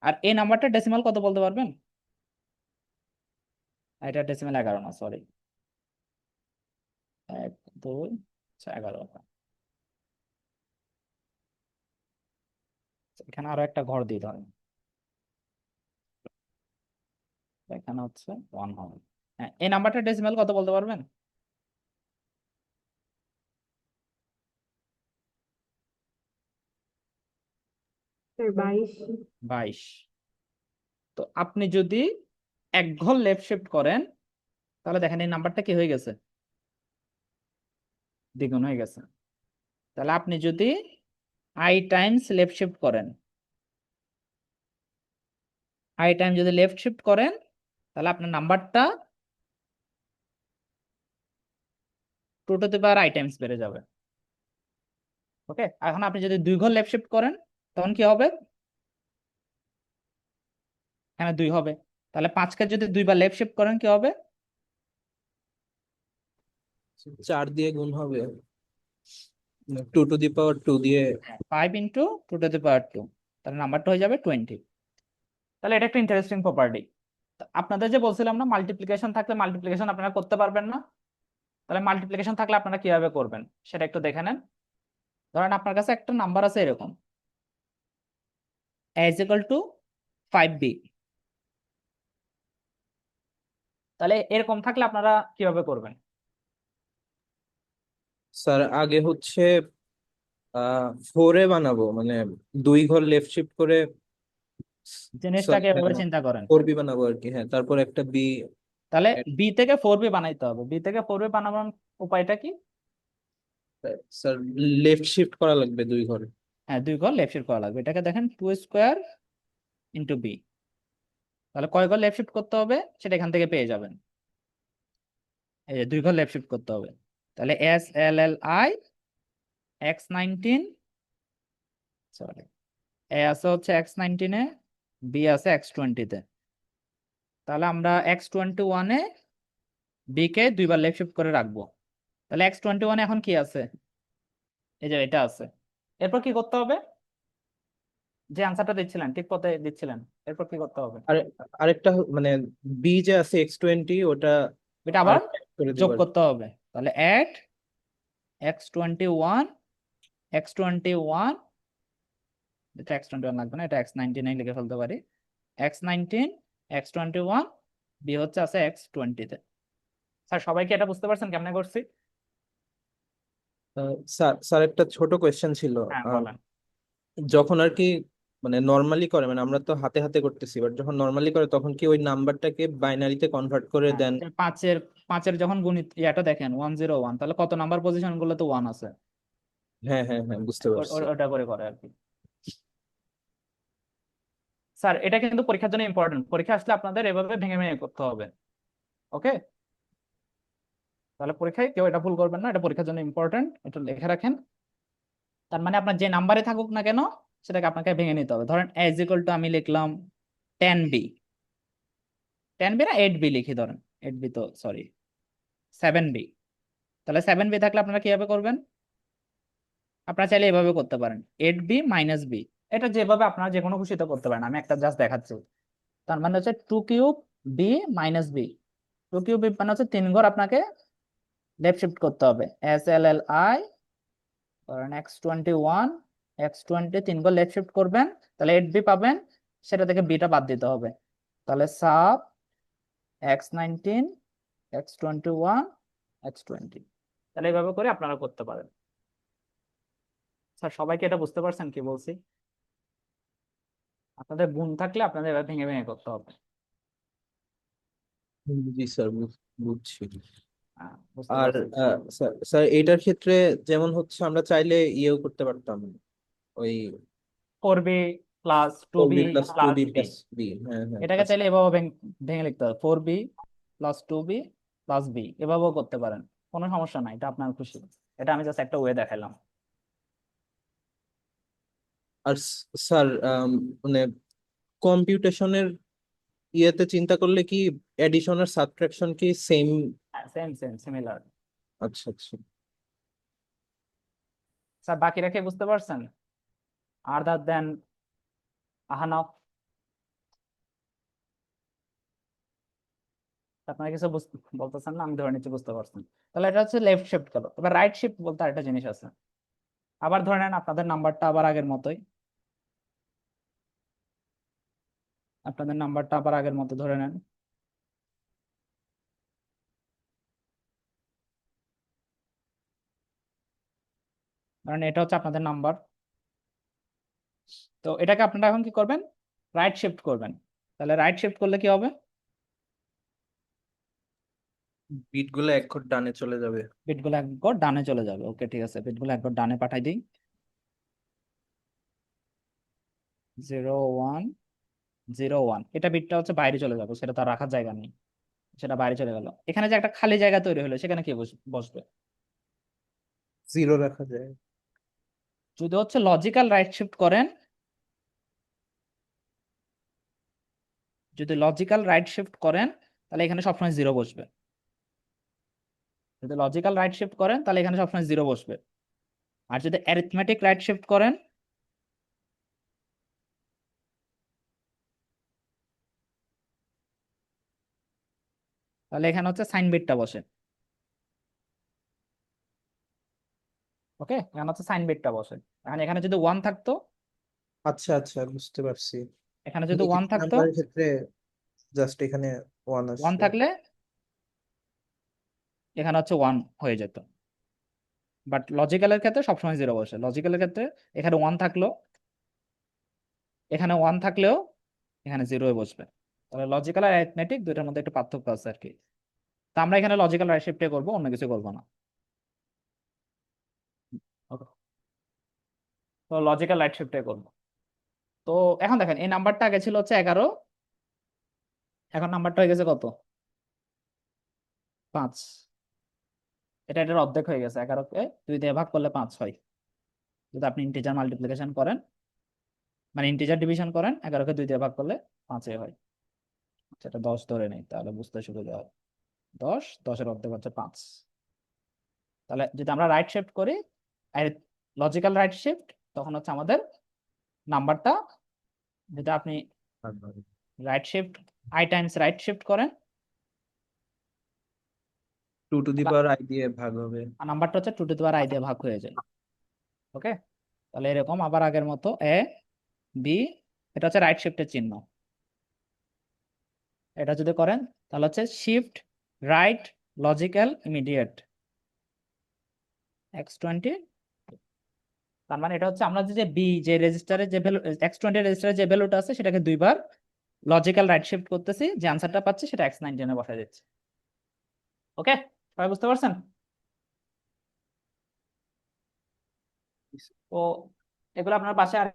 Speaker 1: আর এই নাম্বারটা ডেসিমাল কত বলতে পারবেন? এটা ডেসিমাল 11 না, সরি, 1 2 11। এখানে আরো একটা ঘর দিতে হবে, এখানে হচ্ছে 1 হবে। হ্যাঁ, এই নাম্বারটা ডেসিমাল কত বলতে পারবেন?
Speaker 3: স্যার 22।
Speaker 1: 22। তো আপনি যদি এক ঘর লেফট শিফট করেন, তাহলে দেখেন এই নাম্বারটা কি হয়ে গেছে, দ্বিগুণ হয়ে গেছে। তাহলে আপনি যদি আই টাইমস লেফট শিফট করেন, আই টাইম যদি লেফট শিফট করেন তাহলে আপনার নাম্বারটা 2 to the power i Times বেড়ে যাবে। ওকে, এখন আপনি যদি 2 ঘর লেফট শিফট করেন তখন কি হবে? এখানে 2 হবে। তাহলে 5কে যদি 2 বার লেফট শিফট করেন কি হবে?
Speaker 4: 4 দিয়ে গুণ হবে, 2 টু দি পাওয়ার 2 দিয়ে।
Speaker 1: 5 ইন্টু 2 টু দি পাওয়ার 2, তাহলে নাম্বারটা হয়ে যাবে 20। তাহলে এটা একটা ইন্টারেস্টিং প্রপার্টি। আপনাদের যে বলছিলাম না, মাল্টিপ্লিকেশন থাকলে মাল্টিপ্লিকেশন আপনারা করতে পারবেন না, তাহলে মাল্টিপ্লিকেশন থাকলে আপনারা কিভাবে করবেন সেটা একটু দেখে নেন। ধরেন আপনার কাছে একটা নাম্বার আছে এরকম, a is equal to 5b, তাহলে এরকম থাকলে আপনারা কিভাবে করবেন?
Speaker 4: স্যার আগে হচ্ছে 4-এ বানাবো, মানে 2 ঘর লেফট শিফট করে
Speaker 1: জিনিসটাকে এভাবে চিন্তা করেন।
Speaker 4: 4b বানাবো আর কি। হ্যাঁ, তারপর একটা বি।
Speaker 1: তাহলে বি থেকে 4b বানাইতে হবে। বি থেকে 4b বানানোর উপায়টা কি?
Speaker 4: স্যার লেফট শিফট করা লাগবে 2 ঘরে।
Speaker 1: হ্যাঁ, 2 ঘর লেফট শিফট করা লাগবে। এটাকে দেখেন 2 স্কোয়ার ইন্টু বি, তাহলে কয় ঘর লেফট শিফট করতে হবে সেটা এখান থেকে পেয়ে যাবেন। এই যে 2 ঘর লেফট শিফট করতে হবে, তাহলে S L L I x19, sorry, A আছে হচ্ছে x19-এ, বি আছে x20-তে। তাহলে আমরা x21-এ বি কে 2 বার লেফট শিফট করে রাখবো। তাহলে x21-এ এখন কি আছে? এই যে এটা আছে। এরপর কি করতে হবে? যে আনসারটা দিচ্ছিলেন ঠিক পথে দিচ্ছিলেন, এরপর কি করতে হবে?
Speaker 4: আর আরেকটা মানে বি যে আছে x20, ওটা
Speaker 1: এটা আবার
Speaker 4: আরেকটা add করে
Speaker 1: যোগ
Speaker 4: দিবার।
Speaker 1: করতে হবে। তাহলে অ্যাড x21, x21, এটা x21 লাগবে না, এটা x19 লিখে ফেলতে পারি। x19, x21, বি হচ্ছে আছে x20-তে। স্যার সবাই কি এটা বুঝতে পারছেন কেমনে করছি?
Speaker 4: স্যার স্যার একটা ছোট কোয়েশ্চেন ছিল।
Speaker 1: হ্যাঁ
Speaker 4: আহ,
Speaker 1: বলেন।
Speaker 4: যখন আর কি মানে নর্মালি করে, মানে আমরা তো হাতে হাতে করতেছি, বাট যখন নর্মালি করে তখন কি ওই নাম্বারটাকে বাইনারিতে কনভার্ট করে
Speaker 1: হ্যাঁ,
Speaker 4: দেন?
Speaker 1: যে পাঁচের যখন গণিত ইয়াটা দেখেন 101, তাহলে কত নাম্বার পজিশন গুলো তো 1 আছে,
Speaker 4: হ্যাঁ হ্যাঁ হ্যাঁ, বুঝতে পারছি।
Speaker 1: ওটা করে করে আর কি। স্যার এটা কিন্তু পরীক্ষার জন্য ইম্পর্টেন্ট, পরীক্ষা আসলে আপনাদের এভাবে ভেঙে ভেঙে করতে হবে। ওকে, তাহলে পরীক্ষায় কেউ এটা ভুল করবেন না, এটা পরীক্ষার জন্য ইম্পর্টেন্ট, এটা লিখে রাখেন। তার মানে আপনার যে নাম্বারে থাকুক না কেন সেটাকে আপনাকে ভেঙে নিতে হবে। ধরেন a is equal to আমি লিখলাম 10b, 10b না 8b লিখি, ধরেন 8b তো সরি 7b, তাহলে 7b থাকলে আপনারা কিভাবে করবেন? আপনারা চাইলে এভাবে করতে পারেন 8b মাইনাস b, এটা যেভাবে আপনারা যে কোনো খুশিতে করতে পারেন, আমি একটা জাস্ট দেখাচ্ছি। তার মানে হচ্ছে 2 cube B minus B, 2 cube B মানে হচ্ছে 3 ঘর আপনাকে লেফট শিফট করতে হবে। এস এল এল আই ধরেন x21, x20, 3 ঘর লেফট শিফট করবেন, তাহলে 8b পাবেন, সেটা থেকে বিটা বাদ দিতে হবে। তাহলে সাব x19, x21, x20, তাহলে এইভাবে করে আপনারা করতে পারেন। স্যার সবাইকে এটা বুঝতে পারছেন কি বলছি? আপনাদের গুণ থাকলে আপনাদের এবার ভেঙে ভেঙে করতে হবে।
Speaker 4: জি স্যার, বুঝছি।
Speaker 1: বুঝতে
Speaker 4: আর
Speaker 1: পারছেন?
Speaker 4: স্যার স্যার এইটার ক্ষেত্রে যেমন হচ্ছে আমরা চাইলে ইয়েও করতে পারতাম, ওই
Speaker 1: 4b plus 2b
Speaker 4: 4b plus
Speaker 1: plus
Speaker 4: 2b
Speaker 1: B,
Speaker 4: plus b। হ্যাঁ হ্যাঁ,
Speaker 1: এটাকে চাইলে এভাবে ভেঙে লিখতে হবে 4b plus 2b plus B, এভাবেও করতে পারেন, কোনো সমস্যা নাই, এটা আপনার খুশি। এটা আমি জাস্ট একটা ওয়ে দেখাইলাম।
Speaker 4: আর স্যার মানে কম্পিউটেশনের ইয়েতে চিন্তা করলে কি এডিশন আর সাবট্রাকশন কি সেম?
Speaker 1: Same same similar.
Speaker 4: আচ্ছা আচ্ছা।
Speaker 1: স্যার বাকিরা কি বুঝতে পারছেন? আদার দেন আহানাফ, আপনারা কিছু বলতেছেন না, আমি ধরে নিচ্ছি বুঝতে পারছেন। তাহলে এটা হচ্ছে লেফট শিফট গেল। এবার রাইট শিফট বলতে আরেকটা জিনিস আছে। আবার ধরে নেন আপনাদের নাম্বারটা আবার আগের মতোই, আপনাদের নাম্বারটা আবার আগের মতো ধরে নেন। কারণ এটা হচ্ছে আপনাদের নাম্বার। তো এটাকে আপনারা এখন কি করবেন? রাইট শিফট করবেন। তাহলে রাইট শিফট করলে কি হবে?
Speaker 4: বিট গুলো এক ঘর ডানে চলে যাবে।
Speaker 1: বিটগুলো এক ঘর ডানে চলে যাবে। ওকে ঠিক আছে, বিটগুলো এক ঘর ডানে পাঠাই দিই। 0 1 0 1, এটা বিটটা হচ্ছে বাইরে চলে যাবে, সেটা তার রাখার জায়গা নেই, সেটা বাইরে চলে গেল। এখানে যে একটা খালি জায়গা তৈরি হলো, সেখানে কি বসবে?
Speaker 4: জিরো রাখা যায়।
Speaker 1: যদি হচ্ছে লজিক্যাল রাইট শিফট করেন, যদি লজিক্যাল রাইট শিফট করেন তাহলে এখানে সবসময় 0 বসবে। যদি লজিক্যাল রাইট শিফট করেন তাহলে এখানে সবসময় 0 বসবে। আর যদি অ্যারিথমেটিক রাইট শিফট করেন, তাহলে এখানে হচ্ছে সাইন বিটটা বসে। ওকে, এখানে হচ্ছে সাইন বিটটা বসে। এখন এখানে যদি 1 থাকতো,
Speaker 4: আচ্ছা আচ্ছা, বুঝতে পারছি।
Speaker 1: এখানে যদি 1
Speaker 4: নেগেটিভ
Speaker 1: থাকতো,
Speaker 4: নাম্বারের ক্ষেত্রে জাস্ট এখানে ওয়ান
Speaker 1: 1
Speaker 4: আসছে।
Speaker 1: থাকলে এখানে হচ্ছে 1 হয়ে যেত। বাট লজিক্যালের ক্ষেত্রে সবসময় 0 বসে। লজিক্যালের ক্ষেত্রে এখানে 1 থাকলো, এখানে 1 থাকলেও এখানে 0 বসবে। তাহলে লজিক্যাল আর অ্যারিথমেটিক দুইটার মধ্যে একটু পার্থক্য আছে আর কি। তো আমরা এখানে লজিক্যাল রাইট শিফটে করবো, অন্য কিছু করবো না। Okay. তো লজিক্যাল রাইট শিফটে করবো। তো এখন দেখেন, এই নাম্বারটা আগে ছিল হচ্ছে 11, এখন নাম্বারটা হয়ে গেছে কত? 5। এটার অর্ধেক হয়ে গেছে। 11কে 2 দিয়ে ভাগ করলে 5 হয়। যদি আপনি ইন্টিজার মাল্টিপ্লিকেশন করেন, মানে ইন্টিজার ডিভিশন করেন, 11কে 2 দিয়ে ভাগ করলে 5 হয়। সেটা 10 ধরে নেই, তাহলে বুঝতে সুবিধা হয়। 10, 10-এর অর্ধেক হচ্ছে 5। তাহলে যদি আমরা রাইট শিফট করি, লজিক্যাল রাইট শিফট, তখন হচ্ছে আমাদের নাম্বারটা, যদি আপনি right shift I Times right shift করেন,
Speaker 4: 2 টু দি পাওয়ার আই দিয়ে ভাগ হবে।
Speaker 1: নাম্বারটা হচ্ছে 2 টু দি পাওয়ার আই দিয়ে ভাগ হয়ে যায়। ওকে, তাহলে এরকম আবার আগের মতো এ বি, এটা হচ্ছে রাইট শিফটের চিহ্ন। এটা যদি করেন তাহলে হচ্ছে shift right logical immediate x20। তার মানে এটা হচ্ছে আমরা যে বি, যে রেজিস্টারে যে ভ্যালু, x20 রেজিস্টারে যে ভ্যালুটা আছে সেটাকে দুইবার লজিক্যাল রাইট শিফট করতেছি, যে আনসারটা পাচ্ছি সেটা x19 এ বসাই দিচ্ছি। ওকে, সবাই বুঝতে পারছেন? তো এগুলো আপনার পাশে আর